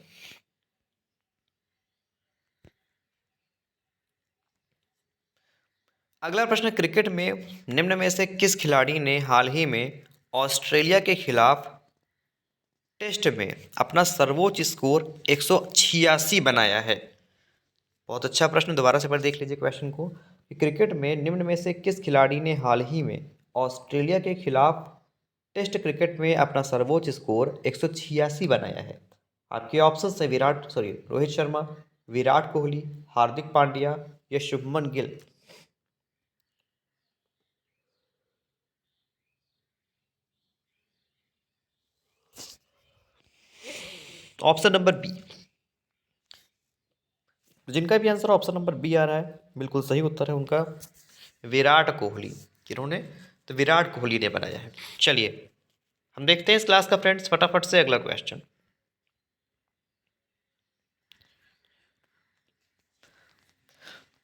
अगला प्रश्न, क्रिकेट में निम्न में से किस खिलाड़ी ने हाल ही में ऑस्ट्रेलिया के खिलाफ टेस्ट में अपना सर्वोच्च स्कोर 186 बनाया है? बहुत अच्छा प्रश्न, दोबारा से पर देख लीजिए क्वेश्चन को कि क्रिकेट में निम्न में से किस खिलाड़ी ने हाल ही में ऑस्ट्रेलिया के खिलाफ टेस्ट क्रिकेट में अपना सर्वोच्च स्कोर 186 बनाया है? आपके ऑप्शन है रोहित शर्मा, विराट कोहली, हार्दिक पांड्या या Shubman Gill. Option number B, जिनका भी आंसर ऑप्शन नंबर बी आ रहा है, बिल्कुल सही उत्तर है उनका, विराट कोहली। किन्होंने? तो विराट कोहली ने बनाया है। चलिए, हम देखते हैं इस क्लास का फ्रेंड्स फटाफट से अगला क्वेश्चन।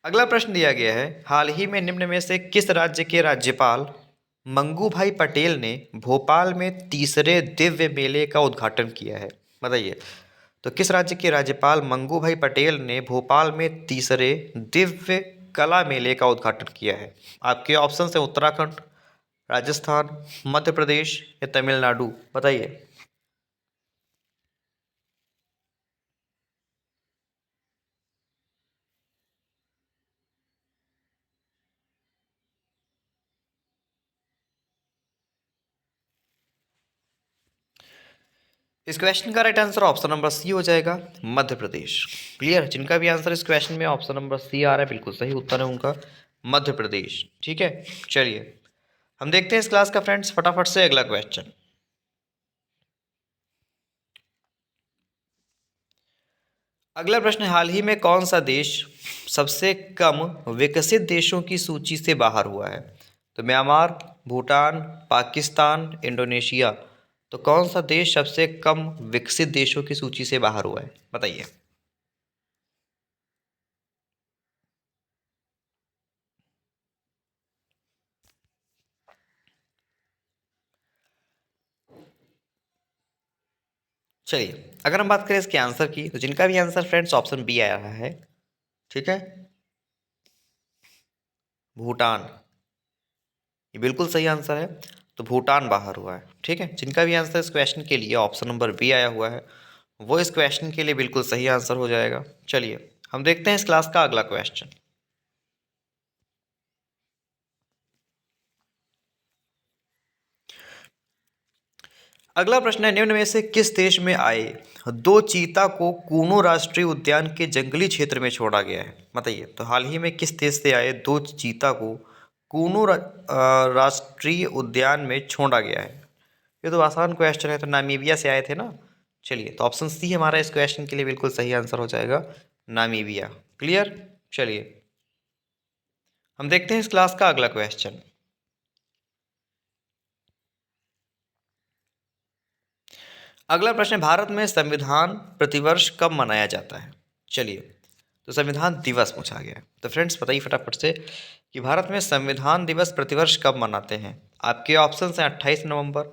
अगला प्रश्न दिया गया है, हाल ही में निम्न में से किस राज्य के राज्यपाल मंगू भाई पटेल ने भोपाल में तीसरे दिव्य मेले का उद्घाटन किया है? बताइए। तो किस राज्य के राज्यपाल मंगू भाई पटेल ने भोपाल में तीसरे दिव्य कला मेले का उद्घाटन किया है? आपके ऑप्शन है उत्तराखंड, राजस्थान, मध्य प्रदेश या तमिलनाडु, बताइए। इस क्वेश्चन का right answer option number C हो जाएगा, मध्य प्रदेश। क्लियर। जिनका भी आंसर इस क्वेश्चन में ऑप्शन नंबर सी आ रहा है, बिल्कुल सही उत्तर है उनका, मध्य प्रदेश। ठीक है। चलिए, हम देखते हैं इस क्लास का फ्रेंड्स फटाफट से अगला क्वेश्चन। अगला प्रश्न, हाल ही में कौन सा देश सबसे कम विकसित देशों की सूची से बाहर हुआ है? तो म्यांमार, भूटान, पाकिस्तान, इंडोनेशिया, तो कौन सा देश सबसे कम विकसित देशों की सूची से बाहर हुआ है? बताइए। चलिए, अगर हम बात करें इसके आंसर की, तो जिनका भी आंसर फ्रेंड्स ऑप्शन बी आ रहा है, ठीक है, भूटान, ये बिल्कुल सही आंसर है। तो भूटान बाहर हुआ है। ठीक है। जिनका भी आंसर इस क्वेश्चन के लिए ऑप्शन नंबर बी आया हुआ है, वो इस क्वेश्चन के लिए बिल्कुल सही आंसर हो जाएगा। चलिए, हम देखते हैं इस क्लास का अगला क्वेश्चन। अगला प्रश्न है, निम्न में से किस देश में आए दो चीता को कूनो राष्ट्रीय उद्यान के जंगली क्षेत्र में छोड़ा गया है? बताइए। तो हाल ही में किस देश से आए दो चीता को कूनो राष्ट्रीय उद्यान में छोड़ा गया है? ये तो आसान क्वेश्चन है, तो नामीबिया से आए थे ना। चलिए, तो ऑप्शन सी हमारा इस क्वेश्चन के लिए बिल्कुल सही आंसर हो जाएगा, नामीबिया। क्लियर। चलिए, हम देखते हैं इस क्लास का अगला क्वेश्चन। अगला प्रश्न, भारत में संविधान प्रतिवर्ष कब मनाया जाता है? चलिए, तो संविधान दिवस पूछा गया है। तो फ्रेंड्स बताइए फटाफट से कि भारत में संविधान दिवस प्रतिवर्ष कब मनाते हैं? आपके ऑप्शन हैं 28 नवंबर,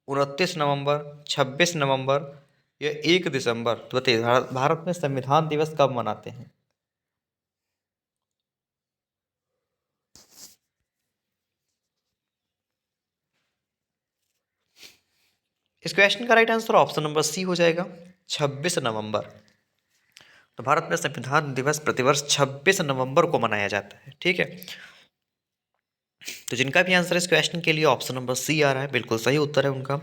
29 नवंबर, 26 नवंबर या 1 दिसंबर। तो बताइए, भारत में संविधान दिवस कब मनाते हैं? इस क्वेश्चन का right answer option number C हो जाएगा, 26 नवंबर। तो भारत में संविधान दिवस प्रतिवर्ष 26 नवंबर को मनाया जाता है। ठीक है। तो जिनका भी आंसर इस क्वेश्चन के लिए ऑप्शन नंबर सी आ रहा है, बिल्कुल सही उत्तर है उनका।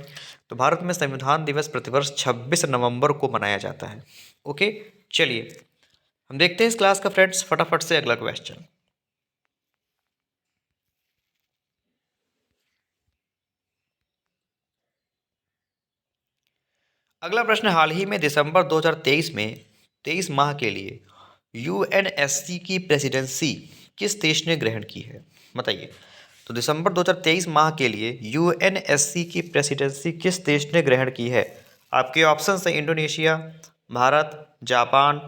तो भारत में संविधान दिवस प्रतिवर्ष 26 नवंबर को मनाया जाता है। ओके। चलिए, हम देखते हैं इस क्लास का फ्रेंड्स फटाफट से अगला क्वेश्चन। अगला प्रश्न, हाल ही में दिसंबर 2023 में 23 माह के लिए यूएनएससी की प्रेसिडेंसी किस देश ने ग्रहण की है, बताइए। तो दिसंबर 2023 माह के लिए यूएनएससी की प्रेसिडेंसी किस देश ने ग्रहण की है? आपके ऑप्शन है इंडोनेशिया, भारत, जापान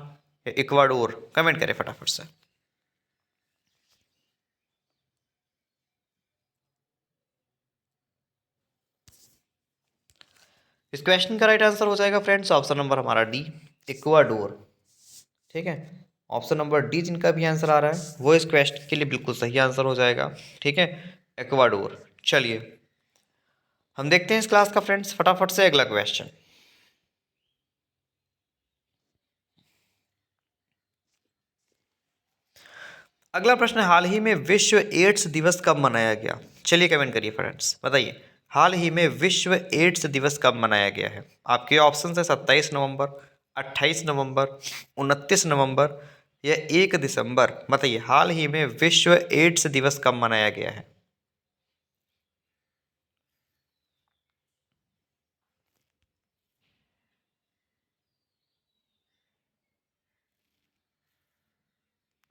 या इक्वाडोर। कमेंट करें फटाफट से। इस क्वेश्चन का राइट आंसर हो जाएगा फ्रेंड्स ऑप्शन नंबर हमारा डी, इक्वाडोर। ठीक है, ऑप्शन नंबर डी जिनका भी आंसर आ रहा है वो इस क्वेश्चन के लिए बिल्कुल सही आंसर हो जाएगा। ठीक है, इक्वाडोर। चलिए हम देखते हैं इस क्लास का फ्रेंड्स फटाफट से अगला क्वेश्चन। अगला प्रश्न, हाल ही में विश्व एड्स दिवस कब मनाया गया? चलिए कमेंट करिए फ्रेंड्स, बताइए हाल ही में विश्व एड्स दिवस कब मनाया गया है? आपके ऑप्शन है 27 नवंबर, 28 नवंबर, 29 नवंबर या 1 दिसंबर। बताइए हाल ही में विश्व एड्स दिवस कब मनाया गया है?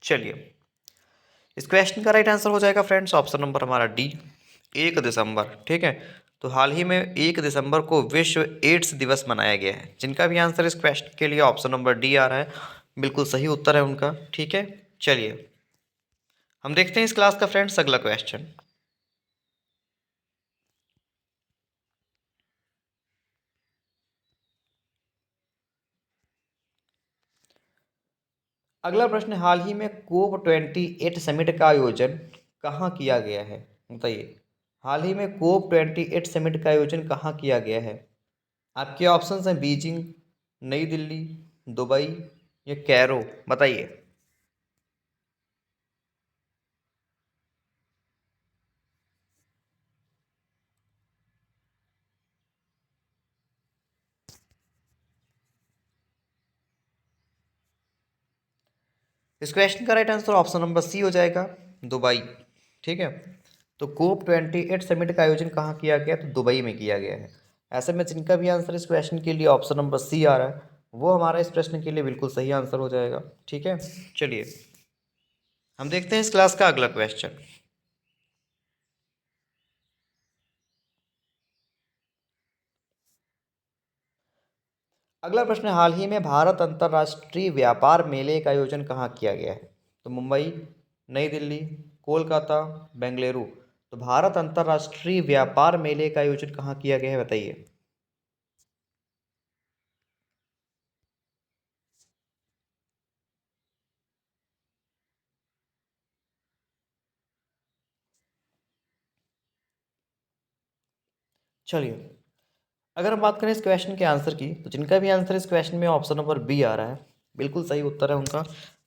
चलिए इस क्वेश्चन का राइट आंसर हो जाएगा फ्रेंड्स ऑप्शन नंबर हमारा डी, 1 दिसंबर। ठीक है, तो हाल ही में 1 दिसंबर को विश्व एड्स दिवस मनाया गया है। जिनका भी आंसर इस क्वेश्चन के लिए ऑप्शन नंबर डी आ रहा है बिल्कुल सही उत्तर है उनका। ठीक है, चलिए हम देखते हैं इस क्लास का फ्रेंड्स अगला क्वेश्चन। अगला प्रश्न, हाल ही में COP28 समिट का आयोजन कहाँ किया गया है? बताइए हाल ही में COP28 समिट का आयोजन कहाँ किया गया है? आपके ऑप्शंस हैं बीजिंग, नई दिल्ली, दुबई या कैरो। बताइए। इस क्वेश्चन का right answer option number C हो जाएगा, दुबई। ठीक है, तो COP28 समिट का आयोजन कहाँ किया गया? तो दुबई में किया गया है। ऐसे में जिनका भी आंसर इस क्वेश्चन के लिए ऑप्शन नंबर सी आ रहा है वो हमारा इस प्रश्न के लिए बिल्कुल सही आंसर हो जाएगा। ठीक है, चलिए हम देखते हैं इस क्लास का अगला क्वेश्चन। अगला प्रश्न, हाल ही में भारत अंतर्राष्ट्रीय व्यापार मेले का आयोजन कहाँ किया गया है? तो मुंबई, नई दिल्ली, कोलकाता, बेंगलुरु। तो भारत अंतर्राष्ट्रीय व्यापार मेले का आयोजन कहाँ किया गया है? बताइए। चलिए अगर हम बात करें इस क्वेश्चन के आंसर की तो जिनका भी आंसर इस क्वेश्चन में ऑप्शन नंबर बी आ रहा है बिल्कुल सही उत्तर है उनका,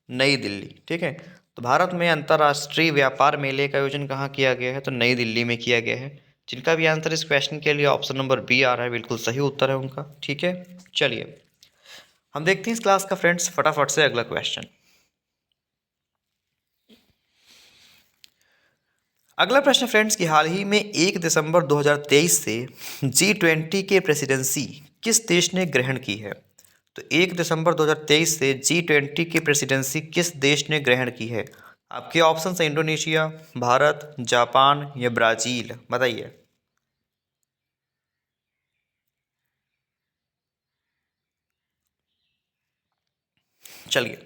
नई दिल्ली। ठीक है, तो भारत में अंतर्राष्ट्रीय व्यापार मेले का आयोजन कहाँ किया गया है? तो नई दिल्ली में किया गया है। जिनका भी आंसर इस क्वेश्चन के लिए ऑप्शन नंबर बी आ रहा है बिल्कुल सही उत्तर है उनका। ठीक है, चलिए हम देखते हैं इस क्लास का फ्रेंड्स फटाफट से अगला क्वेश्चन। अगला प्रश्न फ्रेंड्स की, हाल ही में 1 दिसंबर 2023 से G20 के प्रेसिडेंसी किस देश ने ग्रहण की है? तो 1 दिसंबर 2023 से G20 की प्रेसिडेंसी किस देश ने ग्रहण की है? आपके ऑप्शन है इंडोनेशिया, भारत, जापान या ब्राज़ील। बताइए। चलिए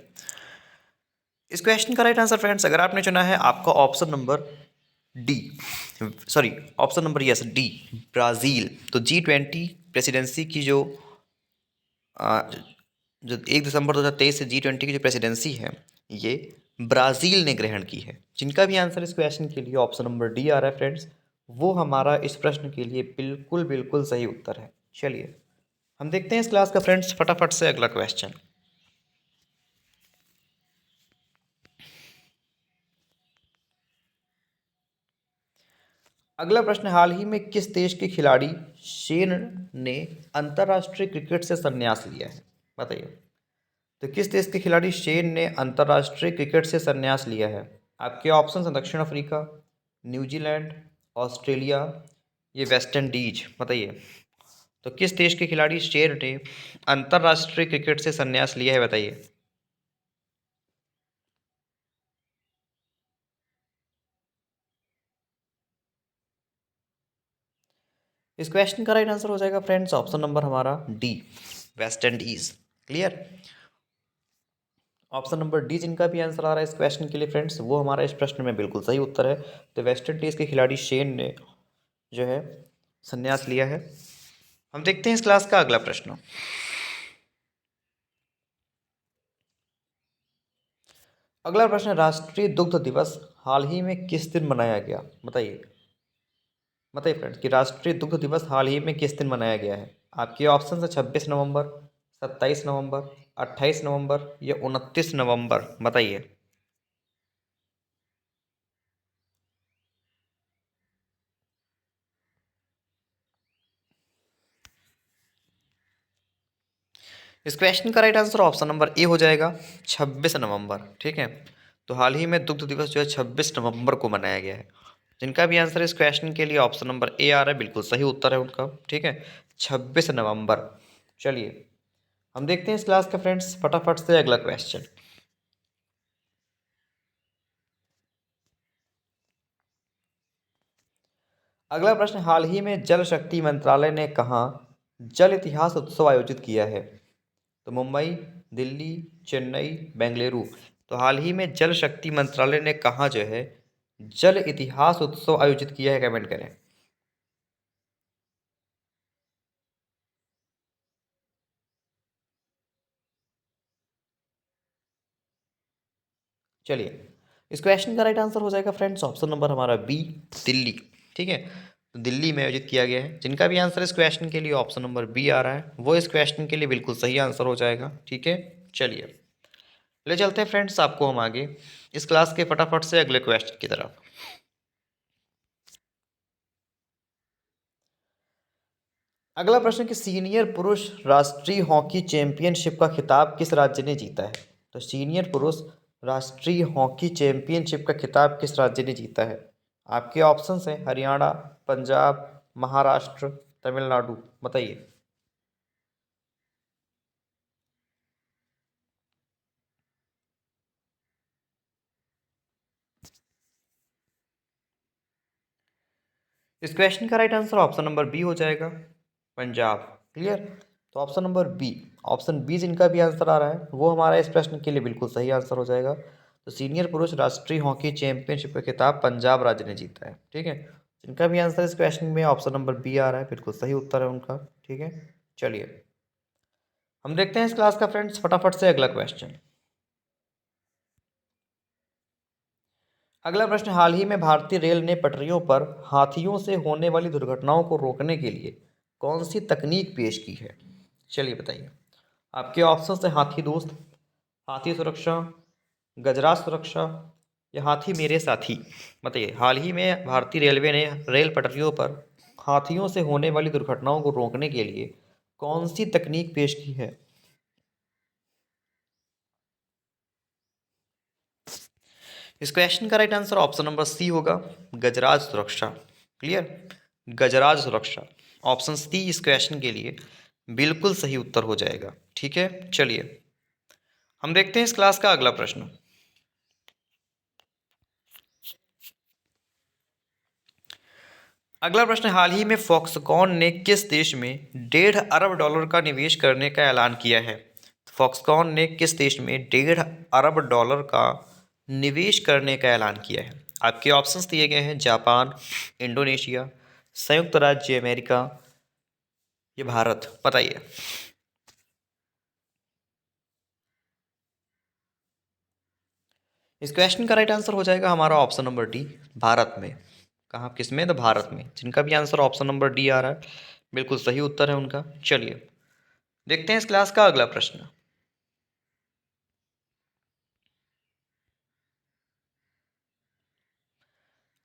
इस क्वेश्चन का राइट आंसर फ्रेंड्स अगर आपने चुना है आपका option number D, sorry option number yes D, Brazil. तो G20 प्रेसिडेंसी की आ, जो 1 दिसंबर 2023 से G20 की जो प्रेसिडेंसी है ये ब्राज़ील ने ग्रहण की है। जिनका भी आंसर इस क्वेश्चन के लिए ऑप्शन नंबर डी आ रहा है फ्रेंड्स वो हमारा इस प्रश्न के लिए बिल्कुल बिल्कुल सही उत्तर है। चलिए हम देखते हैं इस क्लास का फ्रेंड्स फटाफट से अगला क्वेश्चन। अगला प्रश्न, हाल ही में किस देश के खिलाड़ी शेन ने अंतर्राष्ट्रीय क्रिकेट से संन्यास लिया है? बताइए। तो किस देश के खिलाड़ी शेन ने अंतर्राष्ट्रीय क्रिकेट से संन्यास लिया है? आपके ऑप्शन हैं दक्षिण अफ्रीका, न्यूजीलैंड, ऑस्ट्रेलिया, ये वेस्ट इंडीज। बताइए। तो किस देश के खिलाड़ी शेर ने अंतर्राष्ट्रीय क्रिकेट से संन्यास लिया है, बताइए। इस क्वेश्चन का राइट आंसर हो जाएगा फ्रेंड्स ऑप्शन नंबर हमारा D, West Indies. Clear. Option number D जिनका भी आंसर आ रहा है इस क्वेश्चन के लिए फ्रेंड्स, वो हमारा इस प्रश्न में बिल्कुल सही उत्तर है। तो वेस्ट इंडीज के खिलाड़ी शेन ने जो है संन्यास लिया है। हम देखते हैं इस क्लास का अगला प्रश्न। अगला प्रश्न, राष्ट्रीय दुग्ध दिवस हाल ही में किस दिन मनाया गया, बताइए। बताइए फ्रेंड्स कि राष्ट्रीय दुग्ध दिवस हाल ही में किस दिन मनाया गया है। आपके ऑप्शन है 26 नवंबर, 27 नवंबर, 28 नवंबर या 29 नवंबर, बताइए। इस क्वेश्चन का right answer option number A हो जाएगा, 26 नवंबर। ठीक है। तो हाल ही में दुग्ध दिवस जो है 26 नवंबर को मनाया गया है। जिनका भी आंसर इस क्वेश्चन के लिए ऑप्शन नंबर ए आ रहा है, बिल्कुल सही उत्तर है उनका। ठीक है, 26 नवंबर। चलिए हम देखते हैं इस क्लास का फ्रेंड्स फटाफट से अगला क्वेश्चन। अगला प्रश्न, हाल ही में जल शक्ति मंत्रालय ने कहाँ जल इतिहास उत्सव आयोजित किया है। तो मुंबई, दिल्ली, चेन्नई, बेंगलुरु। तो हाल ही में जल शक्ति मंत्रालय ने कहाँ जो है जल इतिहास उत्सव आयोजित किया है, कमेंट करें। चलिए इस क्वेश्चन का राइट आंसर हो जाएगा फ्रेंड्स ऑप्शन नंबर हमारा बी, दिल्ली। ठीक है, तो दिल्ली में आयोजित किया गया है। जिनका भी आंसर इस क्वेश्चन के लिए ऑप्शन नंबर बी आ रहा है, वो इस क्वेश्चन के लिए बिल्कुल सही आंसर हो जाएगा। ठीक है, चलिए ले चलते हैं फ्रेंड्स आपको हम आगे इस क्लास के फटाफट से अगले क्वेश्चन की तरफ। अगला प्रश्न कि सीनियर पुरुष राष्ट्रीय हॉकी चैंपियनशिप का खिताब किस राज्य ने जीता है। तो सीनियर पुरुष राष्ट्रीय हॉकी चैंपियनशिप का खिताब किस राज्य ने जीता है। आपके ऑप्शंस हैं हरियाणा, पंजाब, महाराष्ट्र, तमिलनाडु, बताइए। इस क्वेश्चन का right answer option number B हो जाएगा, पंजाब। क्लियर। तो option number B, option B जिनका भी आंसर आ रहा है वो हमारा इस प्रश्न के लिए बिल्कुल सही आंसर हो जाएगा। तो सीनियर पुरुष राष्ट्रीय हॉकी चैंपियनशिप का खिताब पंजाब राज्य ने जीता है। ठीक है, जिनका भी आंसर इस क्वेश्चन में ऑप्शन नंबर बी आ रहा है, बिल्कुल सही उत्तर है उनका। ठीक है, चलिए हम देखते हैं इस क्लास का फ्रेंड्स फटाफट से अगला क्वेश्चन। अगला प्रश्न, हाल ही में भारतीय रेल ने पटरियों पर हाथियों से होने वाली दुर्घटनाओं को रोकने के लिए कौन सी तकनीक पेश की है। चलिए बताइए। आपके ऑप्शन है हाथी दोस्त, हाथी सुरक्षा, गजराज सुरक्षा या हाथी मेरे साथी, बताइए। हाल ही में भारतीय रेलवे ने रेल पटरियों पर हाथियों से होने वाली दुर्घटनाओं को रोकने के लिए कौन सी तकनीक पेश की है। इस क्वेश्चन का right answer option number C होगा, गजराज सुरक्षा। क्लियर, गजराज सुरक्षा। ऑप्शन सी इस क्वेश्चन के लिए बिल्कुल सही उत्तर हो जाएगा। ठीक है, चलिए हम देखते हैं इस क्लास का अगला प्रश्न। अगला प्रश्न, हाल ही में फॉक्सकॉन ने किस देश में 1.5 अरब डॉलर का निवेश करने का ऐलान किया है। फॉक्सकॉन ने किस देश में 1.5 अरब डॉलर का निवेश करने का ऐलान किया है। आपके ऑप्शंस दिए गए हैं जापान, इंडोनेशिया, संयुक्त राज्य अमेरिका, ये भारत, बताइए। इस क्वेश्चन का राइट आंसर हो जाएगा हमारा ऑप्शन नंबर डी, भारत में। कहाँ, किस में, तो भारत में। जिनका भी आंसर ऑप्शन नंबर डी आ रहा है बिल्कुल सही उत्तर है उनका। चलिए देखते हैं इस क्लास का अगला प्रश्न।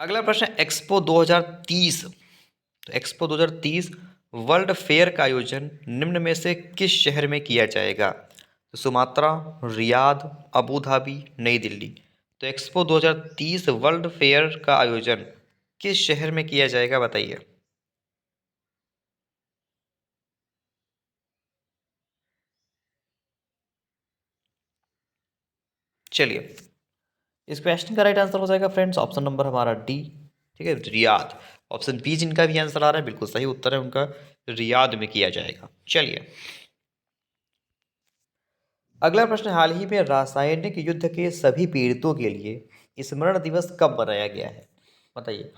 अगला प्रश्न, एक्सपो 2030। तो एक्सपो 2030 वर्ल्ड फेयर का आयोजन निम्न में से किस शहर में किया जाएगा। तो सुमात्रा, रियाद, अबू धाबी, नई दिल्ली। तो एक्सपो 2030 वर्ल्ड फेयर का आयोजन किस शहर में किया जाएगा, बताइए। चलिए, इस क्वेश्चन का राइट आंसर हो जाएगा फ्रेंड्स ऑप्शन नंबर हमारा डी, ठीक है, रियाद। ऑप्शन बी जिनका भी आंसर आ रहा है बिल्कुल सही उत्तर है उनका, रियाद में किया जाएगा। चलिए, अगला प्रश्न, हाल ही में रासायनिक युद्ध के सभी पीड़ितों के लिए स्मरण दिवस कब मनाया गया है? बताइए।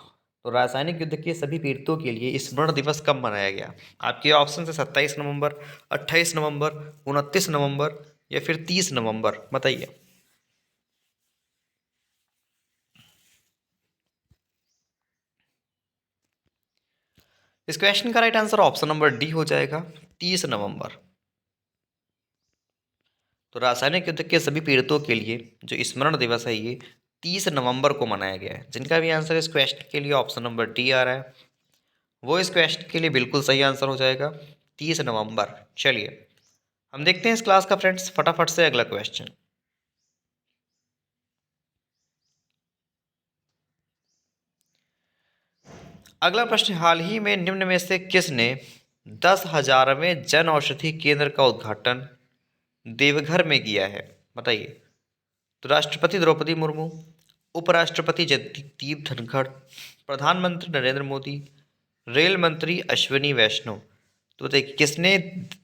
तो रासायनिक युद्ध के सभी पीड़ितों के लिए स्मरण दिवस कब मनाया गया? आपके ऑप्शन है 27 नवंबर, 28 नवंबर, 29 नवंबर या फिर 30 नवंबर। बताइए। इस क्वेश्चन का right answer option number D हो जाएगा, 30 नवंबर। तो रासायनिक युद्ध के सभी पीड़ितों के लिए जो स्मरण दिवस है ये 30 नवंबर को मनाया गया है। जिनका भी आंसर इस क्वेश्चन के लिए ऑप्शन नंबर डी आ रहा है वो इस क्वेश्चन के लिए बिल्कुल सही आंसर हो जाएगा, 30 नवंबर। चलिए, हम देखते हैं इस क्लास का फ्रेंड्स फटाफट से अगला क्वेश्चन। अगला प्रश्न, हाल ही में निम्न में से किसने 10,000वें जन औषधि केंद्र का उद्घाटन देवघर में किया है? बताइए। तो राष्ट्रपति द्रौपदी मुर्मू, उपराष्ट्रपति जगदीप धनखड़, प्रधानमंत्री नरेंद्र मोदी, रेल मंत्री अश्विनी वैष्णव। तो बताइए किसने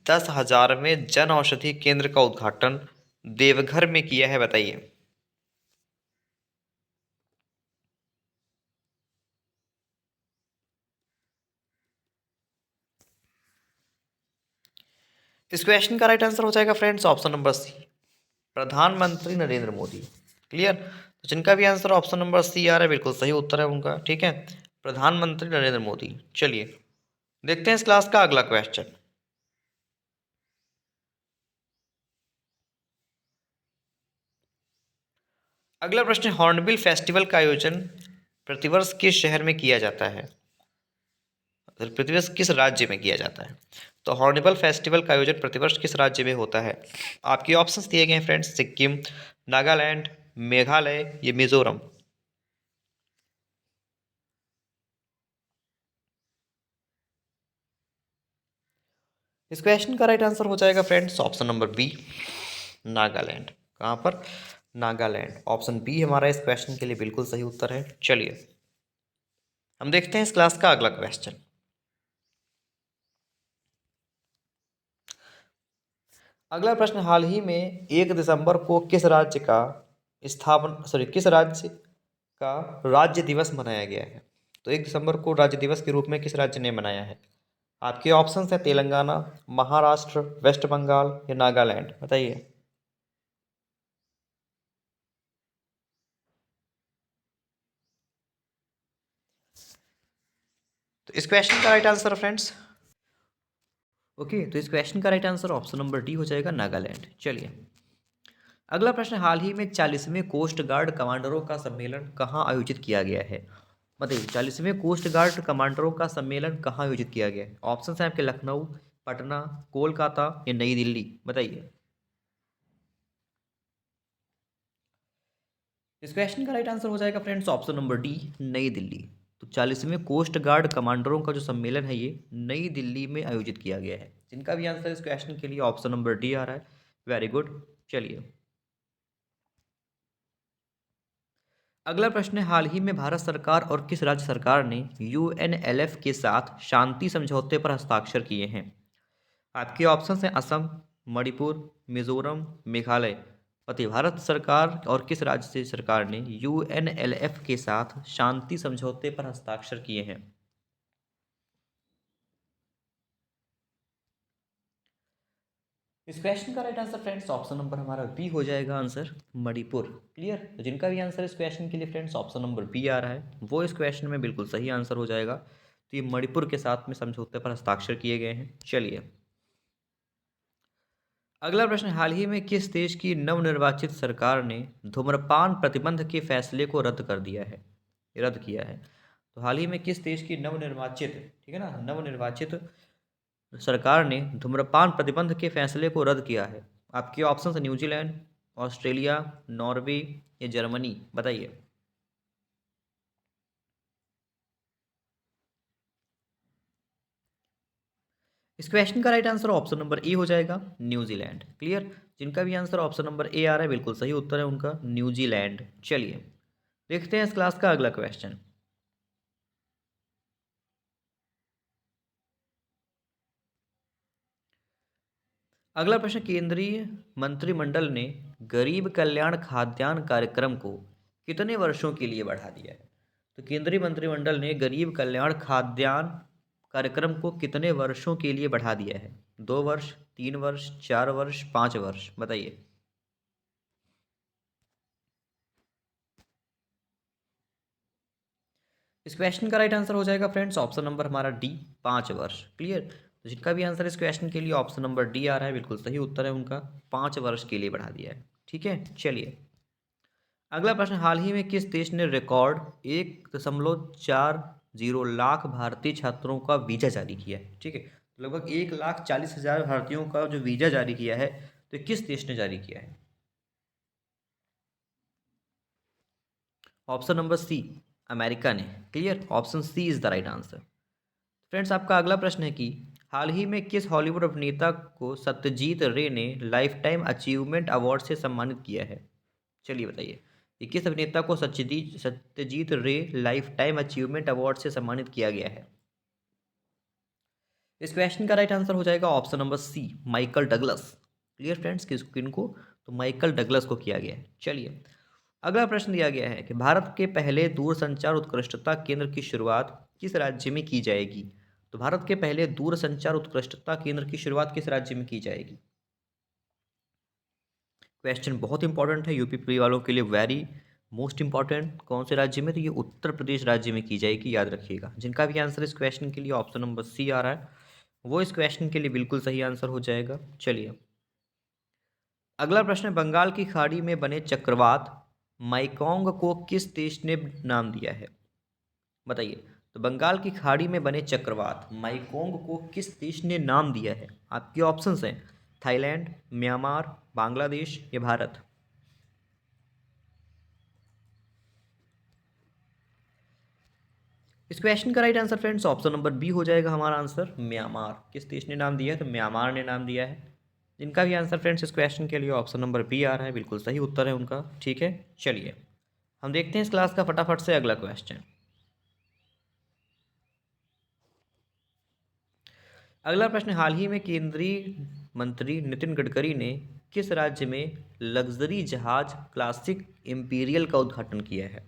10,000वें जन औषधि केंद्र का उद्घाटन देवघर में किया है? बताइए। इस क्वेश्चन का राइट आंसर हो जाएगा फ्रेंड्स ऑप्शन नंबर सी, प्रधानमंत्री नरेंद्र मोदी। क्लियर? तो जिनका भी आंसर ऑप्शन नंबर सी आ रहा है बिल्कुल सही उत्तर है उनका, ठीक है, प्रधानमंत्री नरेंद्र मोदी। चलिए, देखते हैं इस क्लास का अगला क्वेश्चन। अगला प्रश्न, हॉर्नबिल फेस्टिवल का आयोजन प्रतिवर्ष किस शहर में किया जाता है? प्रतिवर्ष किस राज्य में किया जाता है? तो हॉर्नबिल फेस्टिवल का आयोजन प्रतिवर्ष किस राज्य में होता है? आपके ऑप्शंस दिए गए हैं फ्रेंड्स, सिक्किम, नागालैंड, मेघालय या मिजोरम। इस क्वेश्चन का राइट आंसर हो जाएगा friends option number B, Nagaland. कहाँ पर? नागालैंड। ऑप्शन बी हमारा इस क्वेश्चन के लिए बिल्कुल सही उत्तर है। चलिए, हम देखते हैं इस क्लास का अगला क्वेश्चन। अगला प्रश्न, हाल ही में 1 दिसंबर को किस राज्य का राज्य दिवस मनाया गया है? तो 1 दिसंबर को राज्य दिवस के रूप में किस राज्य ने मनाया है? आपके ऑप्शंस हैं तेलंगाना, महाराष्ट्र, वेस्ट बंगाल या नागालैंड। बताइए। तो इस क्वेश्चन का राइट आंसर फ्रेंड्स, ओके, तो इस क्वेश्चन का right answer option number D हो जाएगा, नागालैंड। चलिए, अगला प्रश्न, हाल ही में 40वें कोस्ट गार्ड कमांडरों का सम्मेलन कहाँ आयोजित किया गया है? बताइए, 40वें कोस्ट गार्ड कमांडरों का सम्मेलन कहाँ आयोजित किया गया है? ऑप्शन है आपके लखनऊ, पटना, कोलकाता या नई दिल्ली। बताइए। इस क्वेश्चन का राइट आंसर हो जाएगा फ्रेंड्स ऑप्शन नंबर डी, नई दिल्ली। तो 40वें कोस्ट गार्ड कमांडरों का जो सम्मेलन है ये नई दिल्ली में आयोजित किया गया है। जिनका भी आंसर इस क्वेश्चन के लिए ऑप्शन नंबर डी आ रहा है, वेरी गुड। चलिए, अगला प्रश्न है, हाल ही में भारत सरकार और किस राज्य सरकार ने यूएनएलएफ के साथ शांति समझौते पर हस्ताक्षर किए हैं? आपके ऑप्शंस हैं असम, मणिपुर, मिजोरम, मेघालय। बताइए, भारत सरकार और किस राज्य से सरकार ने यूएनएलएफ के साथ शांति समझौते पर हस्ताक्षर किए हैं? इस क्वेश्चन का right answer friends option number हमारा बी हो जाएगा, आंसर मणिपुर। क्लियर? तो जिनका भी आंसर इस क्वेश्चन के लिए फ्रेंड्स ऑप्शन नंबर बी आ रहा है वो इस क्वेश्चन में बिल्कुल सही आंसर हो जाएगा। तो ये मणिपुर के साथ में समझौते पर हस्ताक्षर किए गए हैं। चलिए, अगला प्रश्न, हाल ही में किस देश की नवनिर्वाचित सरकार ने धूम्रपान प्रतिबंध के फैसले को रद्द कर दिया है, रद्द किया है? तो हाल ही में किस देश की नवनिर्वाचित, ठीक है ना, नवनिर्वाचित सरकार ने धूम्रपान प्रतिबंध के फैसले को रद्द किया है? आपके ऑप्शन है न्यूजीलैंड, ऑस्ट्रेलिया, नॉर्वे या जर्मनी। बताइए। इस क्वेश्चन का right answer option number A हो जाएगा, न्यूजीलैंड। क्लियर। जिनका भी आंसर ऑप्शन नंबर ए आ रहा है बिल्कुल सही उत्तर है उनका, न्यूजीलैंड। चलिए देखते हैं इस क्लास का अगला क्वेश्चन। अगला प्रश्न, केंद्रीय मंत्रिमंडल ने गरीब कल्याण खाद्यान्न कार्यक्रम को कितने वर्षों के लिए बढ़ा दिया है? तो केंद्रीय मंत्रिमंडल ने गरीब कल्याण खाद्यान्न कार्यक्रम को कितने वर्षों के लिए बढ़ा दिया है? 2 वर्ष, 3 वर्ष, 4 वर्ष, 5 वर्ष, बताइए। इस क्वेश्चन का राइट आंसर हो जाएगा फ्रेंड्स ऑप्शन नंबर हमारा डी, 5 वर्ष। क्लियर। तो जिनका भी आंसर इस क्वेश्चन के लिए ऑप्शन नंबर डी आ रहा है बिल्कुल सही उत्तर है उनका, 5 वर्ष के लिए बढ़ा दिया है। ठीक है। चलिए अगला प्रश्न, हाल ही में किस देश ने रिकॉर्ड 1.40 लाख भारतीय छात्रों का वीजा जारी किया है? ठीक है, लगभग 1,40,000 भारतीयों का जो वीजा जारी किया है, तो किस देश ने जारी किया है? ऑप्शन नंबर सी, अमेरिका ने। Clear. Option C is the right answer. Friends आपका अगला प्रश्न है कि हाल ही में किस हॉलीवुड अभिनेता को सत्यजीत रे ने लाइफ टाइम अचीवमेंट अवार्ड से सम्मानित किया है? चलिए बताइए, ये किस अभिनेता को सत्यजीत रे लाइफ टाइम अचीवमेंट अवार्ड से सम्मानित किया गया है? इस क्वेश्चन का राइट आंसर हो जाएगा option number C, Michael Douglas. Clear friends, किनको? तो माइकल डगलस को किया गया है। चलिए अगला प्रश्न दिया गया है कि भारत के पहले दूरसंचार उत्कृष्टता केंद्र की शुरुआत किस राज्य में की जाएगी? तो भारत के पहले दूरसंचार उत्कृष्टता केंद्र की शुरुआत किस राज्य में की जाएगी? क्वेश्चन बहुत इंपॉर्टेंट है, यूपी वालों के लिए वेरी मोस्ट इंपॉर्टेंट। कौन से राज्य में? तो ये उत्तर प्रदेश राज्य में की जाएगी, याद रखिएगा। जिनका भी आंसर इस क्वेश्चन के लिए ऑप्शन नंबर सी आ रहा है वो इस क्वेश्चन के लिए बिल्कुल सही आंसर हो जाएगा। चलिए अगला प्रश्न है, बंगाल की खाड़ी में बने चक्रवात माइकोंग को किस देश ने नाम दिया है? बताइए। तो बंगाल की खाड़ी में बने चक्रवात माइकोंग को किस देश ने नाम दिया है? आपके ऑप्शंस हैं थाईलैंड, म्यांमार, बांग्लादेश या भारत। इस क्वेश्चन का right answer friends option number B हो जाएगा हमारा आंसर, म्यांमार। किस देश ने नाम दिया है? तो म्यांमार ने नाम दिया है। जिनका भी आंसर फ्रेंड्स इस क्वेश्चन के लिए ऑप्शन नंबर बी आ रहा है बिल्कुल सही उत्तर है उनका। ठीक है। चलिए हम देखते हैं इस क्लास का फटाफट से अगला क्वेश्चन। अगला प्रश्न, हाल ही में केंद्रीय मंत्री नितिन गडकरी ने किस राज्य में लग्जरी जहाज क्लासिक इंपीरियल का उद्घाटन किया है?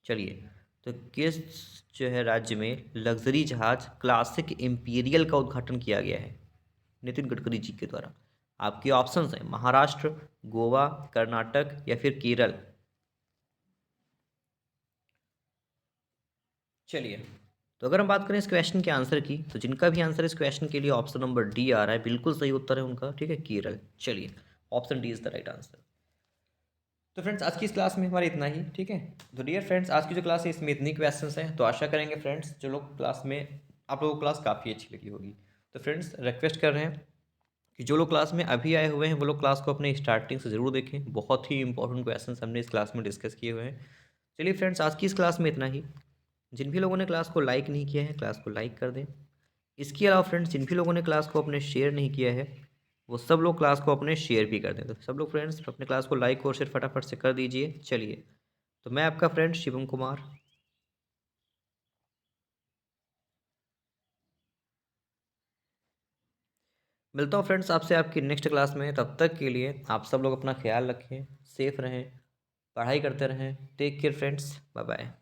चलिए तो किस जो है राज्य में लग्जरी जहाज क्लासिक इंपीरियल का उद्घाटन किया गया है नितिन गडकरी जी के द्वारा? आपके ऑप्शंस हैं महाराष्ट्र, गोवा, कर्नाटक या फिर केरल। चलिए तो अगर हम बात करें इस क्वेश्चन के आंसर की, तो जिनका भी आंसर इस क्वेश्चन के लिए ऑप्शन नंबर डी आ रहा है बिल्कुल सही उत्तर है उनका। ठीक है, केरल। चलिए option D is the right answer. तो फ्रेंड्स आज की इस क्लास में हमारे इतना ही। ठीक है, तो डियर फ्रेंड्स आज की जो क्लास है इसमें इतनी क्वेश्चंस हैं, तो आशा करेंगे फ्रेंड्स जो लोग क्लास में आप लोगों को क्लास काफ़ी अच्छी लगी होगी। तो फ्रेंड्स रिक्वेस्ट कर रहे हैं कि जो लोग क्लास में अभी आए हुए हैं वो लोग क्लास को अपने स्टार्टिंग से ज़रूर देखें। बहुत ही इंपॉर्टेंट क्वेश्चंस हमने इस क्लास में डिस्कस किए हुए हैं। चलिए फ्रेंड्स आज की इस क्लास में इतना ही। जिन भी लोगों ने क्लास को लाइक नहीं किया है क्लास को लाइक कर दें। इसके अलावा फ्रेंड्स जिन भी लोगों ने क्लास को अपने शेयर नहीं किया है वो सब लोग क्लास को अपने शेयर भी कर दें। तो सब लोग फ्रेंड्स अपने क्लास को लाइक और शेयर फटाफट से कर दीजिए। चलिए तो मैं आपका फ्रेंड शिवम कुमार मिलता हूँ फ्रेंड्स आपसे आपकी नेक्स्ट क्लास में। तब तक के लिए आप सब लोग अपना ख्याल रखें, सेफ रहें, पढ़ाई करते रहें। Take care friends, bye bye.